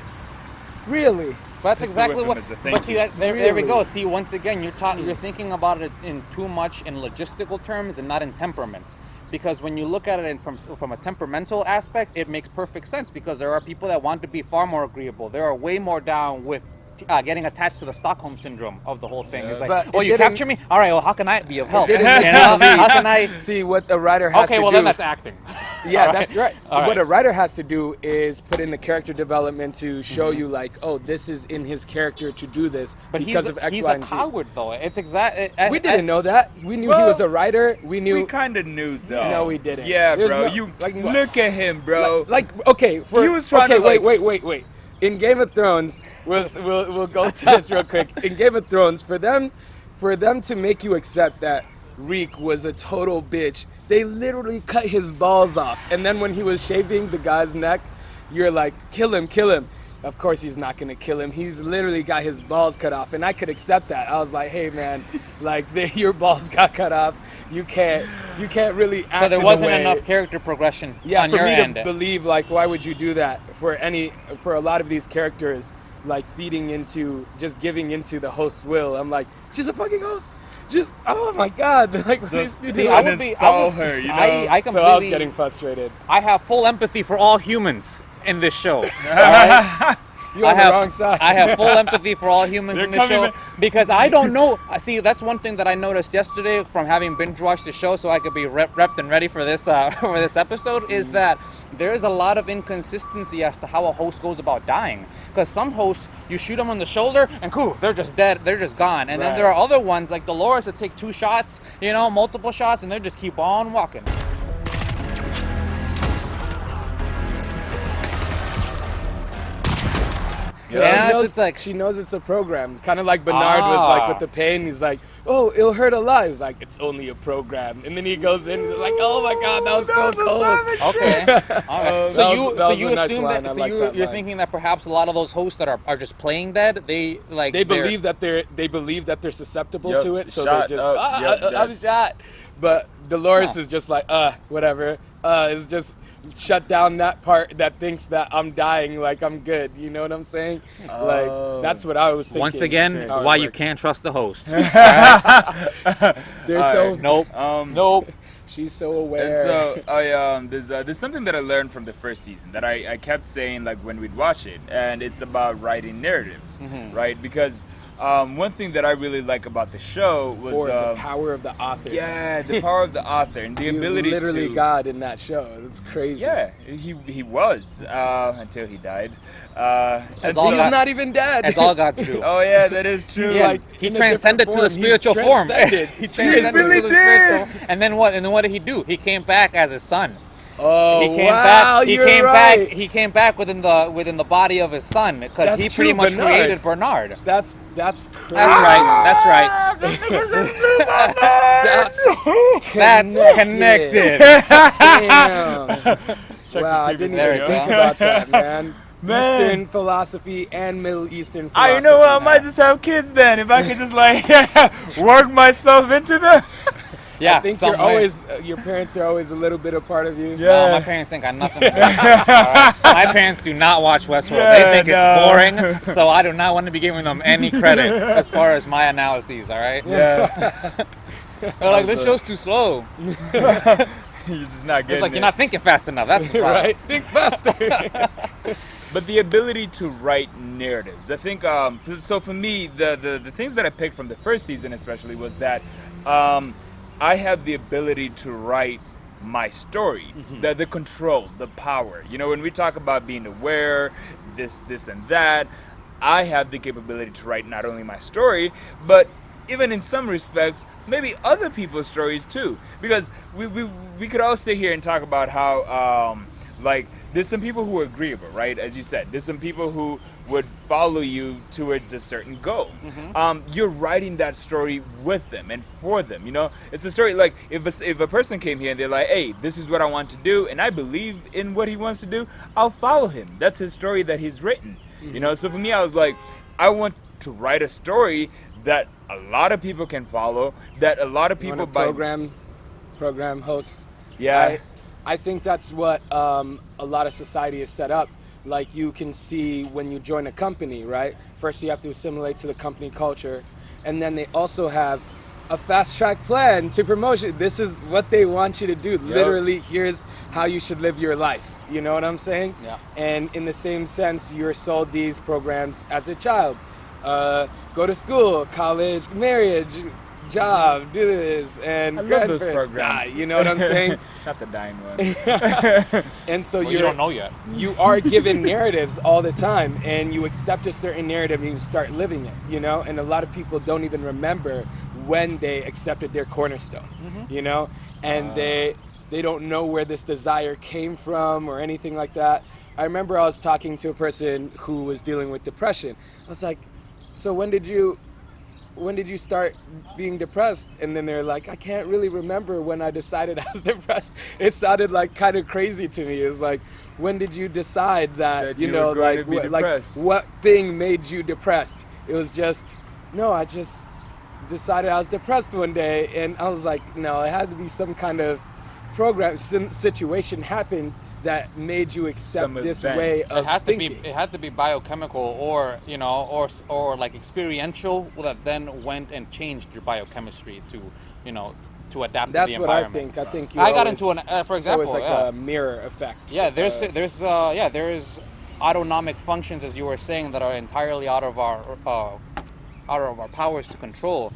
really? But that's exactly what. But see, there we go. Really? See, once again, you're thinking about it in too much in logistical terms and not in temperament. Because when you look at it from a temperamental aspect, it makes perfect sense. Because there are people that want to be far more agreeable. They are way more down with getting attached to the Stockholm syndrome of the whole thing. It's like, oh, you capture me? All right, well, how can I be of help? How can I see what the writer has to do? Okay, well, then that's acting. Yeah, that's right. All What a writer has to do is put in the character development to show you, like, oh, this is in his character to do this because of X, Y, and Z. He's a coward, though. It's we didn't know that. We knew he was a writer. We kind of knew, though. No, we didn't. Yeah, There's bro. Look at him, bro. Okay. He was trying to, wait. In Game of Thrones, we'll go to this real quick. In Game of Thrones, for them to make you accept that Reek was a total bitch, they literally cut his balls off. And then when he was shaving the guy's neck, you're like, kill him. Of course he's not gonna kill him. He's literally got his balls cut off, and I could accept that. I was like, hey man, your balls got cut off. You can't really act. So there wasn't enough character progression on your end. Yeah, for me to believe, like, why would you do that for a lot of these characters, like giving into the host's will? I'm like, she's a fucking host. Just, oh my god, like, I would install her, you know. I completely, so I was getting frustrated. I have full empathy for all humans in this show. All right? You're on the wrong side. I have full empathy for all humans in this show because I don't know. See, that's one thing that I noticed yesterday from having binge watched the show, so I could be repped and ready for this episode. Is that there is a lot of inconsistency as to how a host goes about dying. Because some hosts, you shoot them on the shoulder and cool, they're just dead, they're just gone. And then there are other ones like Dolores that take 2 shots, multiple shots, and they just keep on walking. Yeah. She knows it's a program. Kind of like Bernard was like with the pain. He's like, oh, it'll hurt a lot. He's like, it's only a program. And then he goes in and like, oh my God, that was so cold. Okay. All right. So you assume that, so you're thinking that perhaps a lot of those hosts that are just playing dead, they believe that they're susceptible to it. So they just, I'm shot. But Dolores is just like, whatever. It's just shut down that part that thinks that I'm dying, like I'm good. You know what I'm saying? Like, that's what I was thinking. Once again, why you can't trust the host. Nope. She's so aware. And so there's something that I learned from the first season that I kept saying, like, when we'd watch it, and it's about writing narratives, right? Because one thing that I really like about the show was the power of the author. Yeah, the power of the author and the ability to... literally God in that show. It's crazy. Yeah, he was until he died. He's not even dead. As all gods do. Oh yeah, that is true. Yeah, like, he transcended to the spiritual form. He transcended to the spiritual. And then what? And then what did he do? He came back as his son. Oh, He came back within the body of his son because he pretty much created Bernard. That's crazy. That's right. That's connected. Damn. Wow, I didn't even think about that, man. Eastern philosophy and Middle Eastern philosophy. I know I might just have kids then if I could just like work myself into them. Yeah, I think your parents are always a little bit a part of you. Yeah. No, my parents ain't got nothing to do with this, all right? My parents do not watch Westworld. They think it's boring, so I do not want to be giving them any credit as far as my analyses, all right? Yeah. They're like, this show's too slow. You're just not getting It's like, you're not thinking fast enough. That's the problem. Right? Think faster. But the ability to write narratives, I think, so for me, the things that I picked from the first season especially was that I have the ability to write my story, the control, the power. You know, when we talk about being aware, this, and that. I have the capability to write not only my story, but even in some respects, maybe other people's stories too. Because we could all sit here and talk about how, like, there's some people who are agreeable, right? As you said, there's some people who would follow you towards a certain goal. You're writing that story with them and for them, you know? It's a story, like, if a person came here and they're like, hey, this is what I want to do, and I believe in what he wants to do, I'll follow him. That's his story that he's written, you know? So for me, I was like, I want to write a story that a lot of people can follow, that a lot of people program hosts. Yeah. I think that's what a lot of society is set up. Like, you can see when you join a company, right? First you have to assimilate to the company culture, and then they also have a fast track plan to promotion. This is what they want you to do. Yep. Literally, here's how you should live your life. You know what I'm saying? Yeah. And in the same sense, you're sold these programs as a child. Go to school, college, marriage, job, do this, and I love those programs. Die, you know what I'm saying? Not the dying one. And so you don't know yet. You are given narratives all the time, and you accept a certain narrative and you start living it, you know? And a lot of people don't even remember when they accepted their cornerstone, you know? And they don't know where this desire came from or anything like that. I remember I was talking to a person who was dealing with depression. I was like, so when did you start being depressed? And then they're like, I can't really remember when I decided I was depressed. It sounded like kind of crazy to me. It's like, when did you decide that you know, like what thing made you depressed? It was just, no, I just decided I was depressed one day. And I was like, no, it had to be some kind of program, some situation happened that made you accept this way of thinking. It had to be biochemical, or you know, or like experiential, that then went and changed your biochemistry to, you know, to adapt to the environment. That's what I think. I got into for example, so it's like a mirror effect. Yeah, there's autonomic functions, as you were saying, that are entirely out of our powers to control.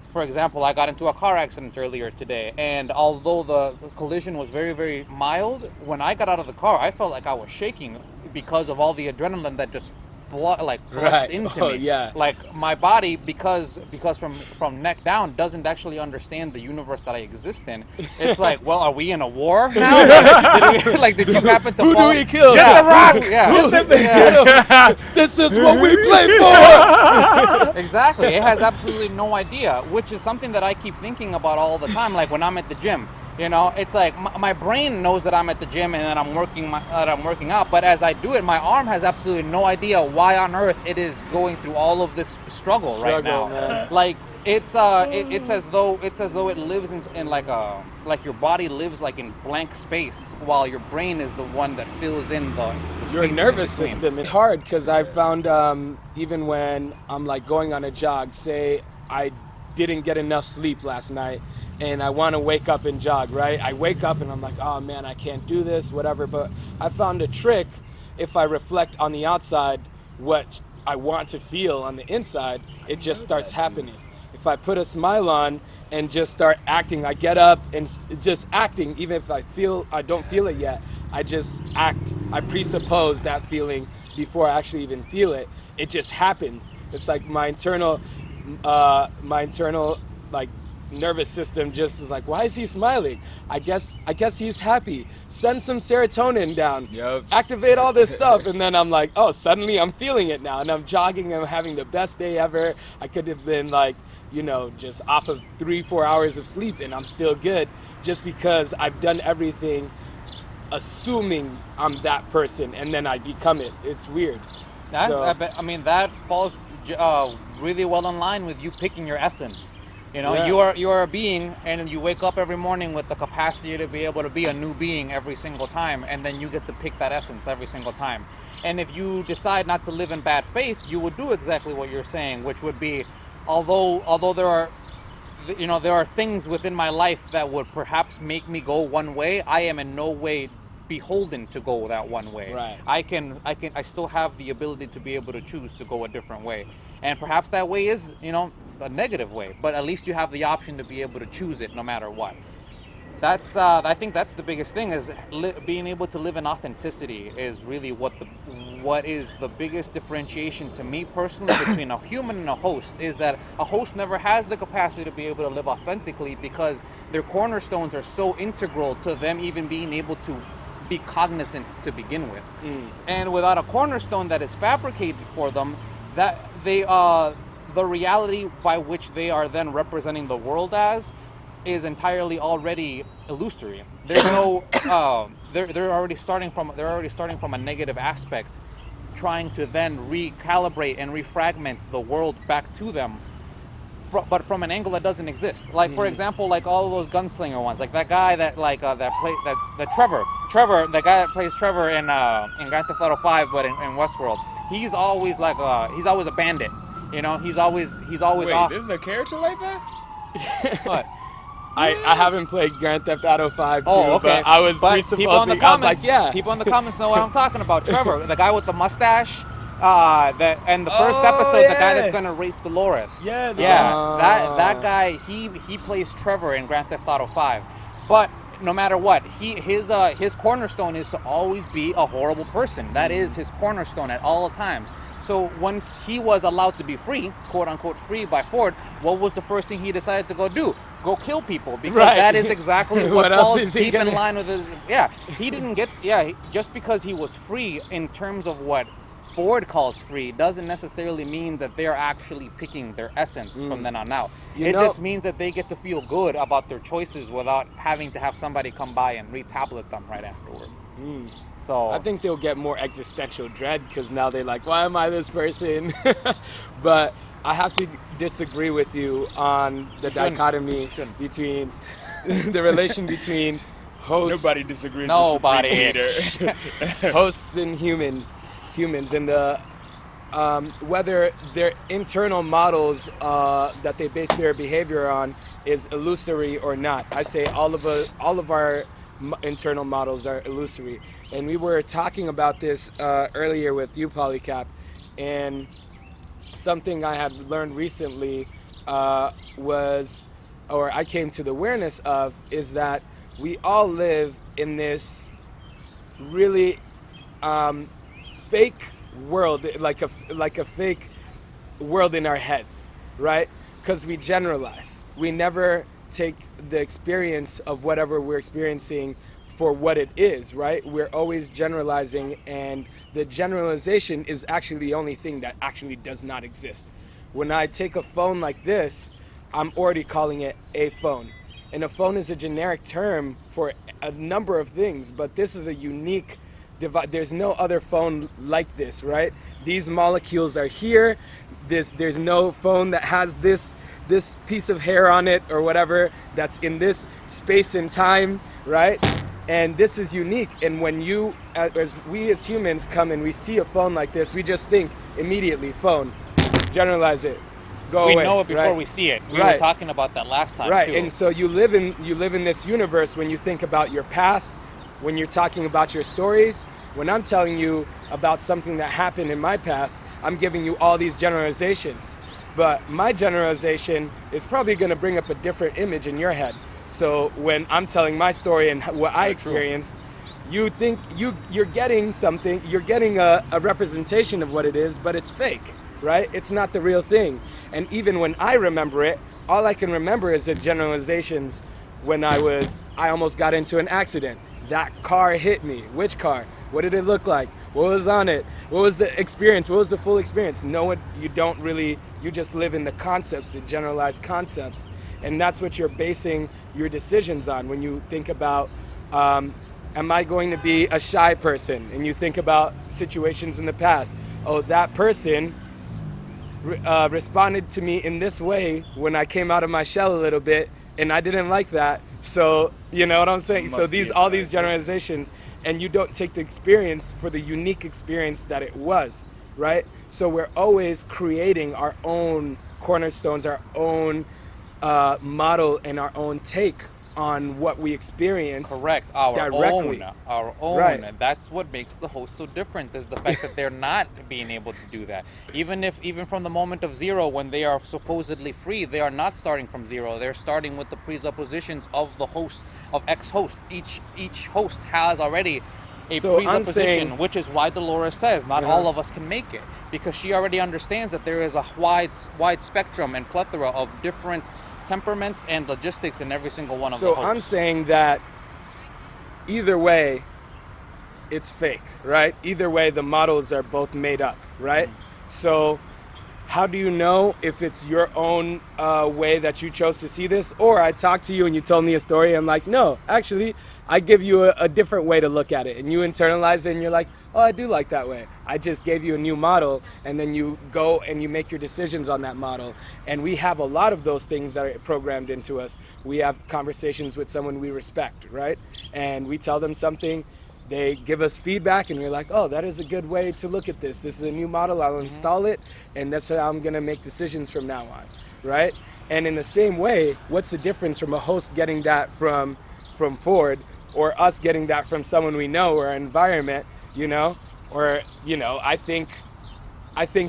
For example, I got into a car accident earlier today, and although the collision was very, very mild, when I got out of the car, I felt like I was shaking because of all the adrenaline that just flushed into me. Yeah. Like, my body, because from neck down, doesn't actually understand the universe that I exist in. It's like, well, are we in a war now? Did you happen to Who fall? do we kill? Yeah. Get the rock! Yeah. This is what we play for! Exactly. It has absolutely no idea, which is something that I keep thinking about all the time. Like, when I'm at the gym, you know, it's like my brain knows that I'm at the gym and that I'm working out, but as I do it, my arm has absolutely no idea why on earth it is going through all of this struggle right now. Man. Like, it's as though it lives in like your body lives like in blank space, while your brain is the one that fills in the your nervous system. It's hard, because I found even when I'm like going on a jog, say I didn't get enough sleep last night and I want to wake up and jog, right? I wake up and I'm like, oh man, I can't do this, whatever. But I found a trick. If I reflect on the outside what I want to feel on the inside, it just starts happening. If I put a smile on and just start acting, I get up and just acting, even if I don't feel it yet, I just act. I presuppose that feeling before I actually even feel it. It just happens. It's like my internal like nervous system just is like, why is he smiling? I guess he's happy. Send some serotonin down. Yep. Activate all this stuff, and then I'm like, oh, suddenly I'm feeling it now, and I'm jogging. I'm having the best day ever. I could have been like, you know, just off of 3-4 hours of sleep, and I'm still good, just because I've done everything assuming I'm that person, and then I become it. It's weird. I mean, that falls really well in line with you picking your essence. You know, Yeah. you are a being, and you wake up every morning with the capacity to be able to be a new being every single time, and then you get to pick that essence every single time. And if you decide not to live in bad faith, you would do exactly what you're saying, which would be, although there are things within my life that would perhaps make me go one way, I am in no way beholden to go that one way. Right. I still have the ability to be able to choose to go a different way. And perhaps that way is, you know, a negative way, but at least you have the option to be able to choose it no matter what. I think that's the biggest thing, is being able to live in authenticity is really what is the biggest differentiation to me personally between a human and a host, is that a host never has the capacity to be able to live authentically because their cornerstones are so integral to them even being able to be cognizant to begin with. And without a cornerstone that is fabricated for them, that they the reality by which they are then representing the world as is entirely already illusory. There's no they're already starting from a negative aspect, trying to then recalibrate and refragment the world back to them, but from an angle that doesn't exist. Like for example, like all of those gunslinger ones, like that guy that Trevor, the guy that plays Trevor in Grand Theft Auto 5, but in Westworld, he's always like he's always a bandit. You know, he's always Wait, off. there's a character like that? What? I haven't played Grand Theft Auto 5 too, Oh, okay. but I was But presupposing. people in the I was comments, like, yeah. people in the comments know what I'm talking about. Trevor, the guy with the mustache, and the first episode, the guy that's gonna rape Dolores. Yeah, that guy. He plays Trevor in Grand Theft Auto 5, but no matter what, his cornerstone is to always be a horrible person. That is his cornerstone at all times. So once he was allowed to be free, quote unquote free by Ford, what was the first thing he decided to go do? Go kill people, because that is exactly what else falls is he deep in gonna- line with his. He didn't get. Just because he was free in terms of what Ford calls free doesn't necessarily mean that they're actually picking their essence from then on out. It just means that they get to feel good about their choices without having to have somebody come by and retablet them right afterward. So I think they'll get more existential dread because now they're like, why am I this person? But I have to disagree with you on the dichotomy between the relation between hosts. Nobody disagrees Nobody. with Supreme Leader. Hosts and humans, and whether their internal models that they base their behavior on is illusory or not. I say all of our internal models are illusory, and we were talking about this earlier with you, Polycap, and something I had learned recently was, or I came to the awareness of, is that we all live in this really fake world, like a fake world in our heads, right? Because we generalize. We never take the experience of whatever we're experiencing for what it is, right? We're always generalizing, and the generalization is actually the only thing that actually does not exist. When I take a phone like this, I'm already calling it a phone. And a phone is a generic term for a number of things, but this is a unique device. There's no other phone like this, right? These molecules are here. There's no phone that has this piece of hair on it or whatever that's in this space and time, right? And this is unique. And when as we as humans come and we see a phone like this, we just think immediately, phone, generalize it, go away. We know it before right? we see it. We Right. were talking about that last time, Right, too. and so you live in this universe when you think about your past, when you're talking about your stories. When I'm telling you about something that happened in my past, I'm giving you all these generalizations. But my generalization is probably going to bring up a different image in your head. So when I'm telling my story and what I experienced, you think you're getting something, you're getting a representation of what it is, but it's fake, right? It's not the real thing. And even when I remember it, all I can remember is the generalizations. When I almost got into an accident. That car hit me. Which car? What did it look like? What was on it? What was the experience? What was the full experience? You just live in the concepts, the generalized concepts. And that's what you're basing your decisions on when you think about, am I going to be a shy person? And you think about situations in the past. Oh, that person responded to me in this way when I came out of my shell a little bit, and I didn't like that. So, you know what I'm saying? So all these generalizations, and you don't take the experience for the unique experience that it was, right? So we're always creating our own cornerstones, our own model, and our own take on what we experience. Correct. Our directly. own. Right. And that's what makes the host so different, is the fact that they're not being able to do that. Even from the moment of zero, when they are supposedly free, they are not starting from zero. They're starting with the presuppositions of the host, of ex-host. Each host has already a presupposition, which is why Dolores says not all of us can make it, because she already understands that there is a wide spectrum and plethora of different temperaments and logistics in every single one of the hosts. So I'm saying that either way, it's fake, right? Either way, the models are both made up, right? So how do you know if it's your own way that you chose to see this? Or I talked to you and you told me a story, I'm like, no, actually, I give you a different way to look at it. And you internalize it and you're like, oh, I do like that way. I just gave you a new model, and then you go and you make your decisions on that model. And we have a lot of those things that are programmed into us. We have conversations with someone we respect, right? And we tell them something, they give us feedback, and we're like, oh, that is a good way to look at this. This is a new model, I'll install it, and that's how I'm gonna make decisions from now on, right? And in the same way, what's the difference from a host getting that from Ford, or us getting that from someone we know, or our environment, you know? Or, you know, I think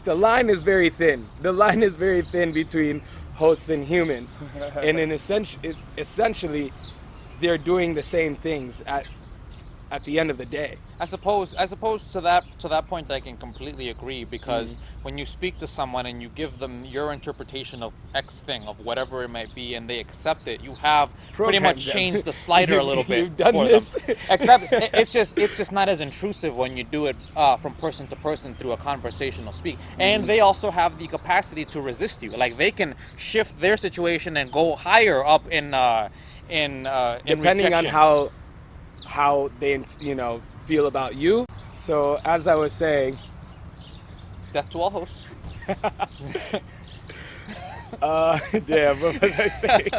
the line is very thin. The line is very thin between hosts and humans. And in essentially, they're doing the same things at the end of the day. I suppose to that point I can completely agree, because when you speak to someone and you give them your interpretation of X thing, of whatever it might be, and they accept it, you have pretty much changed the slider a little bit. You've done for this. them. Except it's just not as intrusive when you do it from person to person through a conversational speak. And they also have the capacity to resist you. Like, they can shift their situation and go higher up in depending rejection. on how they, you know, feel about you. So as I was saying, death to all hosts. yeah, what was I saying?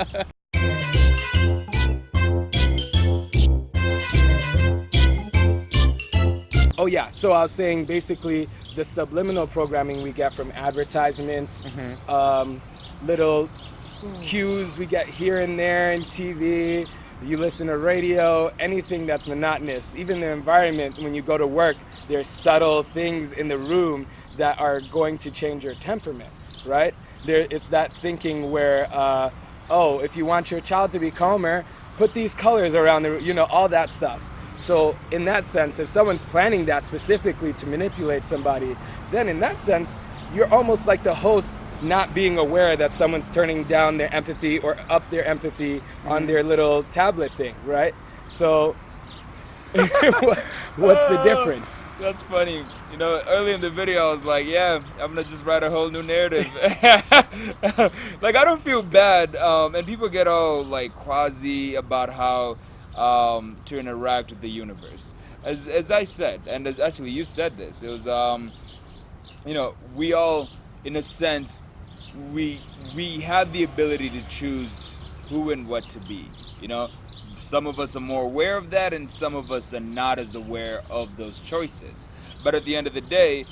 Oh yeah, so I was saying basically the subliminal programming we get from advertisements, little cues we get here and there in TV, you listen to radio, anything that's monotonous. Even the environment, when you go to work, there's subtle things in the room that are going to change your temperament, right? It's that thinking where, oh, if you want your child to be calmer, put these colors around the, you know, all that stuff. So in that sense, if someone's planning that specifically to manipulate somebody, then in that sense, you're almost like the host not being aware that someone's turning down their empathy or up their empathy on their little tablet thing, right? So what's the difference? That's funny. You know, early in the video, I was like, yeah, I'm going to just write a whole new narrative. Like, I don't feel bad. And people get all, like, quasi about how to interact with the universe. As I said, and actually you said this, it was, you know, we all, in a sense, we have the ability to choose who and what to be, you know. Some of us are more aware of that, and some of us are not as aware of those choices. But at the end of the day,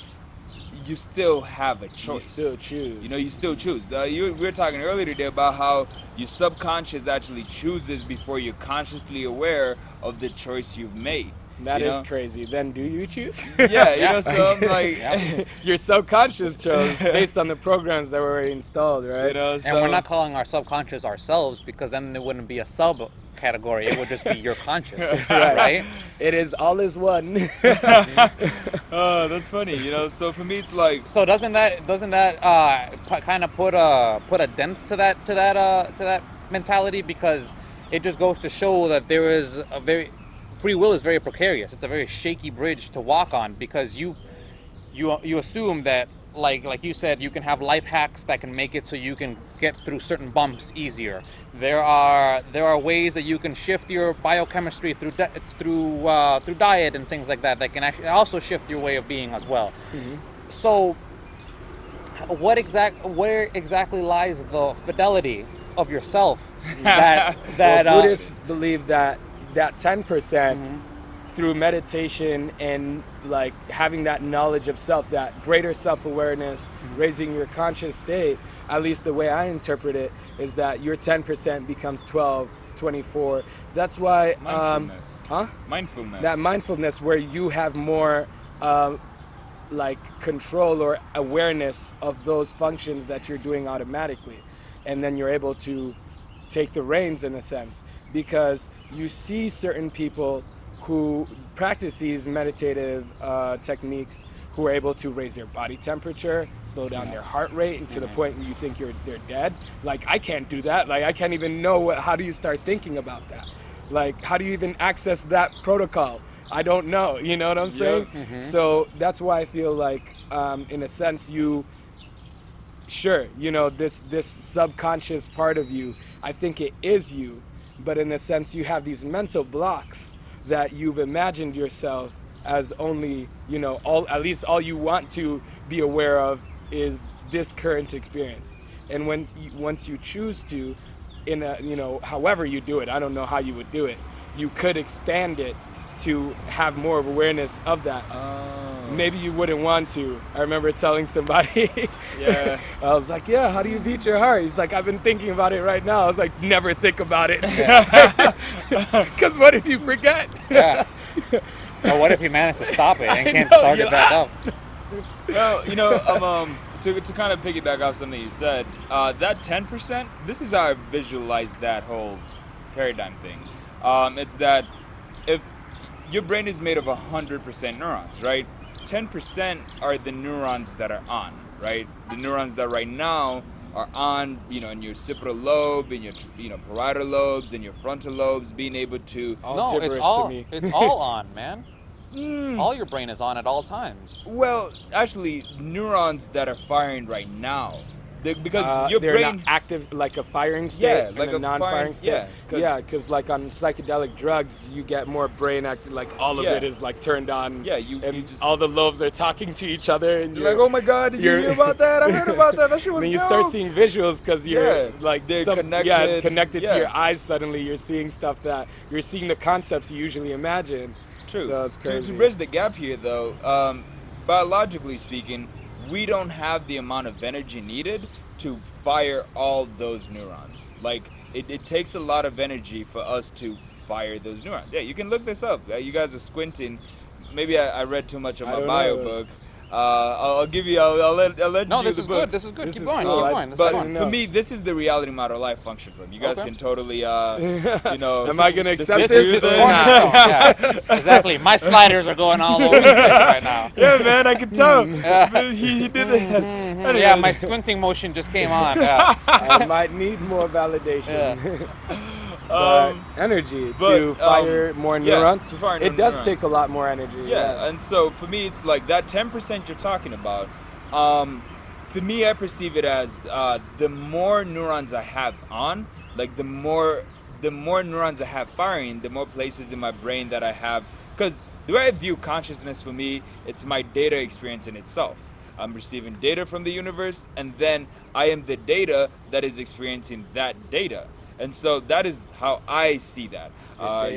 you still have a choice. You still choose. You know, you still choose. We were talking earlier today about how your subconscious actually chooses before you're consciously aware of the choice you've made. That is crazy. Then do you choose? Yeah, you know, so I'm like... Your subconscious chose based on the programs that were already installed, right? You know, and we're not calling our subconscious ourselves, because then it wouldn't be a subcategory. It would just be your conscious, right? It is all is one. Oh, that's funny. You know, so for me, it's like... So doesn't that kind of put a dent to that mentality? Because it just goes to show that there is free will is very precarious. It's a very shaky bridge to walk on, because you assume that, like you said, you can have life hacks that can make it so you can get through certain bumps easier. There are ways that you can shift your biochemistry through diet and things like that can actually also shift your way of being as well. Mm-hmm. So where exactly lies the fidelity of yourself that well, Buddhists believe that 10% through meditation and like having that knowledge of self, that greater self-awareness, raising your conscious state, at least the way I interpret it, is that your 10% becomes 12 24. That's why Mindfulness. huh? Mindfulness. That mindfulness where you have more like control or awareness of those functions that you're doing automatically, and then you're able to take the reins in a sense, because you see certain people who practice these meditative techniques who are able to raise their body temperature, slow down their heart rate, and to the point where you think they're dead. Like, I can't do that. Like, I can't even know how do you start thinking about that? Like, how do you even access that protocol? I don't know. You know what I'm saying? So that's why I feel like, in a sense, this subconscious part of you, I think it is you, but in a sense, you have these mental blocks that you've imagined yourself as only, at least all you want to be aware of is this current experience. And once you choose to, however you do it, I don't know how you would do it, you could expand it to have more of awareness of that. Maybe you wouldn't want to. I remember telling somebody, I was like, yeah, how do you beat your heart? He's like, I've been thinking about it right now. I was like, never think about it. Because what if you forget? Yeah. Or what if you manage to stop it and can't start it back up? Well, to kind of piggyback off something you said, that 10%, this is how I visualize that whole paradigm thing. It's that if your brain is made of 100% neurons, right? 10% are the neurons that are on, right? The neurons that right now are on, in your occipital lobe, in your parietal lobes, in your frontal lobes, being able to... No, it's all on, man. All your brain is on at all times. Well, actually, neurons that are firing right now, because your they're brain... not active, like a firing state, like and a non-firing state. Yeah, because like on psychedelic drugs, you get more brain active, like all of it is like turned on. Yeah, and you just... all the lobes are talking to each other, and you're like, oh my god, did you hear about that? I heard about that. That shit was then you dope. start seeing visuals because you're like they're connected. Yeah, it's connected to your eyes. Suddenly, you're seeing stuff that you're seeing the concepts you usually imagine. True. So it's crazy. To bridge the gap here, though, biologically speaking, we don't have the amount of energy needed to fire all those neurons. Like, it takes a lot of energy for us to fire those neurons. Yeah, you can look this up. You guys are squinting. Maybe I read too much of my bio book. I'll give you. I'll let no, you this the is book. good. This is good. This Keep is going. cool. Keep going. But No. for me, this is the reality model life function from. You guys can totally, Am I gonna accept This is cornerstone. Yeah, exactly. My sliders are going all over the place right now. Yeah, man, I can tell. He did it. Anyway. Yeah, my squinting motion just came on. Yeah. I might need more validation. But energy to fire more neurons. To fire it does neurons. take a lot more energy. Yeah, and so for me, it's like that 10% you're talking about. For me, I perceive it as the more neurons I have on, like the more neurons I have firing, the more places in my brain that I have. Because the way I view consciousness, for me, it's my data experience in itself. I'm receiving data from the universe, and then I am the data that is experiencing that data. And so that is how I see that.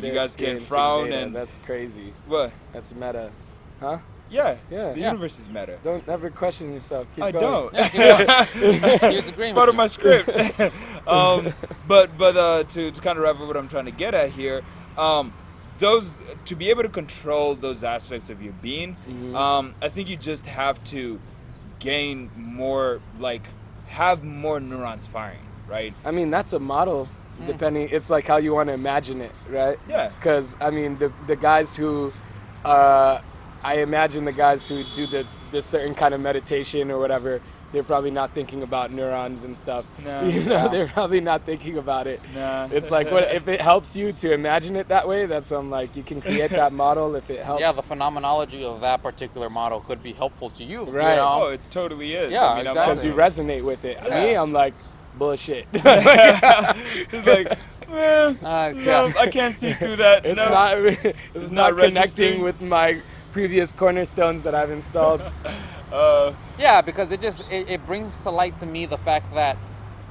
You guys can frown and... That's crazy. What? That's meta. Huh? Yeah. Yeah. The universe is meta. Don't ever question yourself. Keep I going. don't. Here's It's part of my script. But to kind of wrap up what I'm trying to get at here, those to be able to control those aspects of your being, I think you just have to gain more, like have more neurons firing, right? I mean, that's a model. Depending, it's like how you want to imagine it, right? Yeah. Because I mean, the guys who, I imagine the guys who do the certain kind of meditation or whatever, they're probably not thinking about neurons and stuff. No. They're probably not thinking about it. No. It's like, what if it helps you to imagine it that way? That's what I'm like, you can create that model if it helps. Yeah, the phenomenology of that particular model could be helpful to you. Right. You know? Oh, it totally is. Yeah, I mean, exactly. Because you resonate with it. Yeah. Me, I'm like, bullshit. It's like, yeah. I can't see through that. It's no. not. It's not connecting registering. with my previous cornerstones that I've installed. Yeah, because it brings to light to me the fact that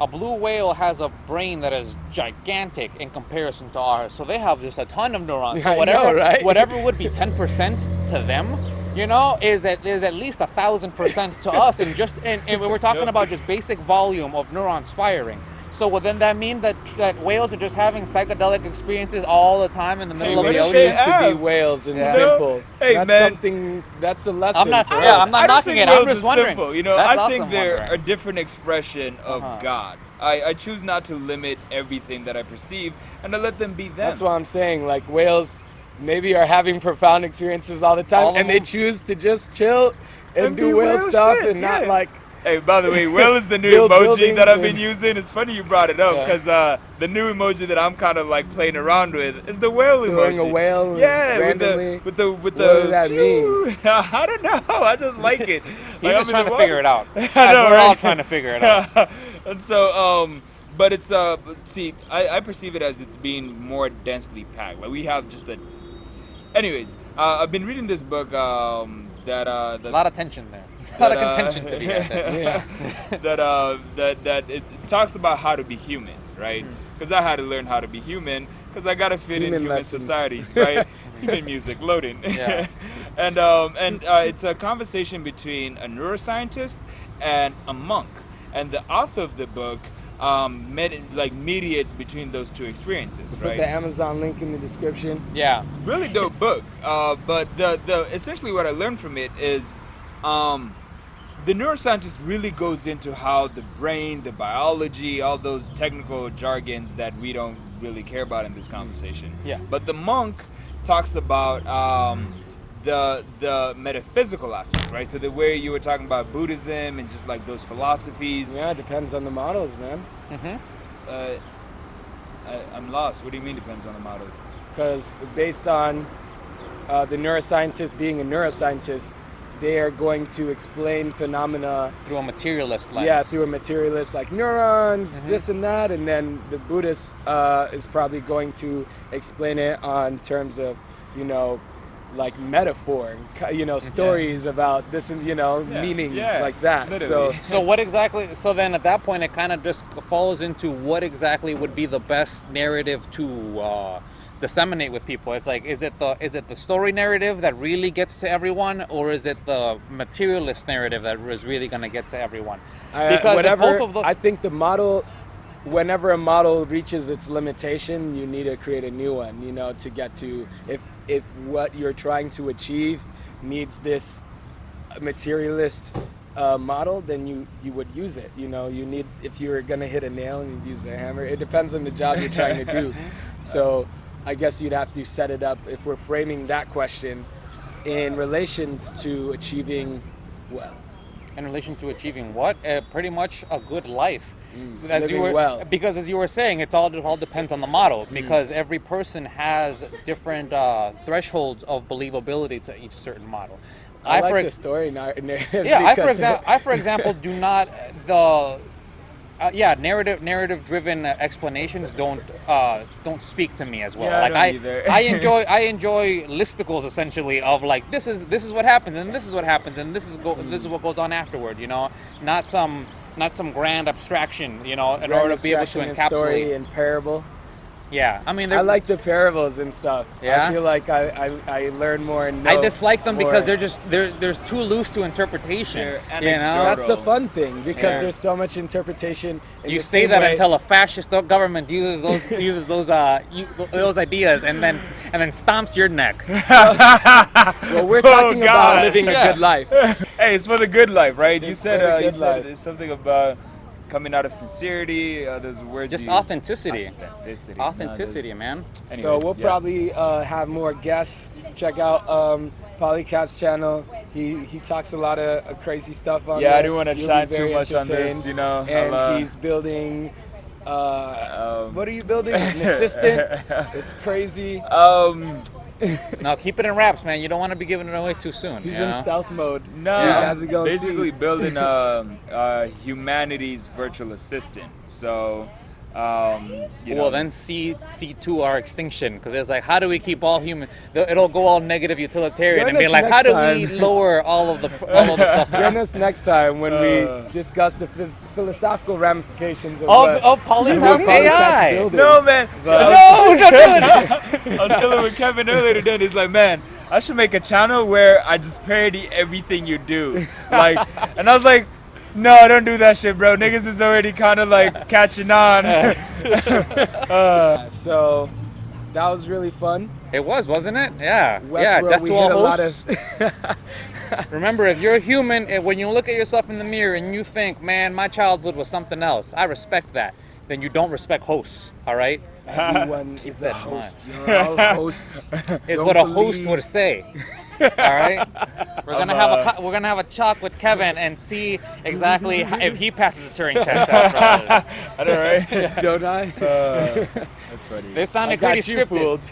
a blue whale has a brain that is gigantic in comparison to ours. So they have just a ton of neurons. So I know, right? whatever would be 10% to them, you know, is at least 1,000% to us. And we're talking about just basic volume of neurons firing. So would then that mean that whales are just having psychedelic experiences all the time in the middle what of the if ocean? they Used to be have? whales and Yeah. simple. Hey, that's man. something. That's a lesson. I'm not. for Yeah, us. I'm not I don't knocking think it. I'm whales just are wondering. simple. You know, That's I think awesome they're wondering. a different expression of God. I choose not to limit everything that I perceive and to let them be them. That's what I'm saying. Like whales, maybe are having profound experiences all the time, All of and they them? choose to just chill and be do whale whale stuff shit, and not yeah. like. Hey, by the way, whale is the new Build emoji buildings that I've been and- using. It's funny you brought it up Yeah. because the new emoji that I'm kind of like playing around with is the whale Throwing emoji. a whale yeah, randomly. with the What does that mean? I don't know. I just like it. He's just trying to figure it out. As I know, we're all right? trying to figure it out. And so, but it's see, I perceive it as it's being more densely packed. Like we have just a. Anyways, I've been reading this book that A lot of tension there. A lot of contention to be had there. that it talks about how to be human, right? Because I had to learn how to be human because I gotta fit in Human human lessons. societies, right? Human music loading, Yeah. and it's a conversation between a neuroscientist and a monk, and the author of the book mediates between those two experiences, Put right? the Amazon link in the description. Yeah. Really dope book. But the essentially what I learned from it is the neuroscientist really goes into how the brain, the biology, all those technical jargons that we don't really care about in this conversation. Yeah. But the monk talks about the metaphysical aspects, right? So the way you were talking about Buddhism and just like those philosophies. Yeah, it depends on the models, man. I'm lost. What do you mean depends on the models? Because based on the neuroscientist being a neuroscientist, they are going to explain phenomena, Through a materialist lens. yeah, through a materialist like neurons, this and that, and then the Buddhist is probably going to explain it on terms of, you know, like metaphor, you know, stories about this and, you know, meaning like that. literally. So what exactly? So then at that point, it kind of just falls into what exactly would be the best narrative to disseminate with people. It's like, is it the story narrative that really gets to everyone, or is it the materialist narrative that is really going to get to everyone? Because both of those. I think the model, whenever a model reaches its limitation, you need to create a new one, you know, to get to, if what you're trying to achieve needs this materialist model, then you would use it. You know, you need, if you're gonna hit a nail, and you use a hammer. It depends on the job you're trying to do. So I guess you'd have to set it up, if we're framing that question, in relations to achieving what? In relation to achieving what? Pretty much a good life. Living well. Because as you were saying, it all depends on the model. Because every person has different thresholds of believability to each certain model. I like the story narrative. Yeah, I for example do not narrative-driven explanations don't speak to me as well. Yeah, like I don't either. I enjoy listicles essentially of like this is what happens and this is what happens and this is what goes on afterward. You know, not some grand abstraction. You know, in order to be able to encapsulate story and parable. Yeah, I mean, I like the parables and stuff. Yeah? I feel like I learn more and know I dislike them because more. they're too loose to interpretation. You know, That's the fun thing, because Yeah. there's so much interpretation. In you the say same that way. until a fascist government uses those ideas and then stomps your neck. Well, we're talking about living a good life. Hey, it's for the good life, right? You It's said for the you good said life. it's something about coming out of sincerity. Those words. Just you- authenticity. Authenticity. Authenticity, man. So Anyways, we'll yeah. probably have more guests. Check out Polycap's channel. He talks a lot of crazy stuff on Yeah, there. I didn't want to You'll shine be too very much on this, entertained. you know. And he's building. What are you building? An assistant? It's crazy. No, keep it in wraps, man. You don't want to be giving it away too soon. He's you in know? stealth mode. No, You guys are gonna basically see. building humanity's virtual assistant. So, you know, Well, then C2 our extinction, because it's like, how do we keep all human? It'll go all negative utilitarian Join and be us like, how do next we time. lower all of the suffering? Join us next time when we discuss the philosophical ramifications of Of Polycap's AI. building. no, man. No, don't do it. I was chilling with Kevin earlier today, and he's like, man, I should make a channel where I just parody everything you do. Like, and I was like, No, don't do that shit, bro. Niggas is already kind of like catching on. So that was really fun. It was, wasn't it? Yeah. Westworld, Death we to hit all a lot hosts. of. Remember, if you're a human, and when you look at yourself in the mirror and you think, man, my childhood was something else, I respect that, then you don't respect hosts, all right? Everyone is a that in host. mind. You're all hosts. Is Don't what a host believe- would say. All right, we're gonna have a talk with Kevin and see exactly if he passes the Turing test. After I know, right? Don't I? That's funny. they sounded I got pretty you scripted.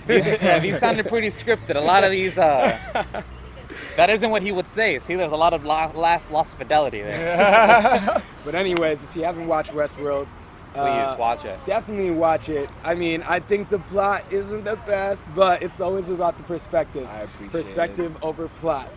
fooled. These sounded pretty scripted. A lot of these. That isn't what he would say. See, there's a lot of loss of fidelity there. But anyways, if you haven't watched Westworld, Please watch it. definitely watch it. I mean, I think the plot isn't the best, but it's always about the perspective. I appreciate perspective over plot.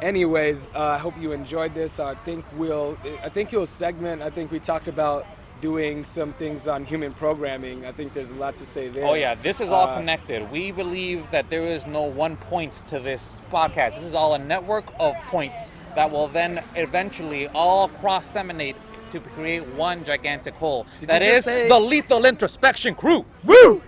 Anyways, I hope you enjoyed this. I think you'll segment. I think we talked about doing some things on human programming. I think there's a lot to say there. Oh yeah, this is all connected. We believe that there is no one point to this podcast. This is all a network of points that will then eventually all cross-seminate to create one gigantic whole. That you is just say- the Lethal Introspection crew. Woo!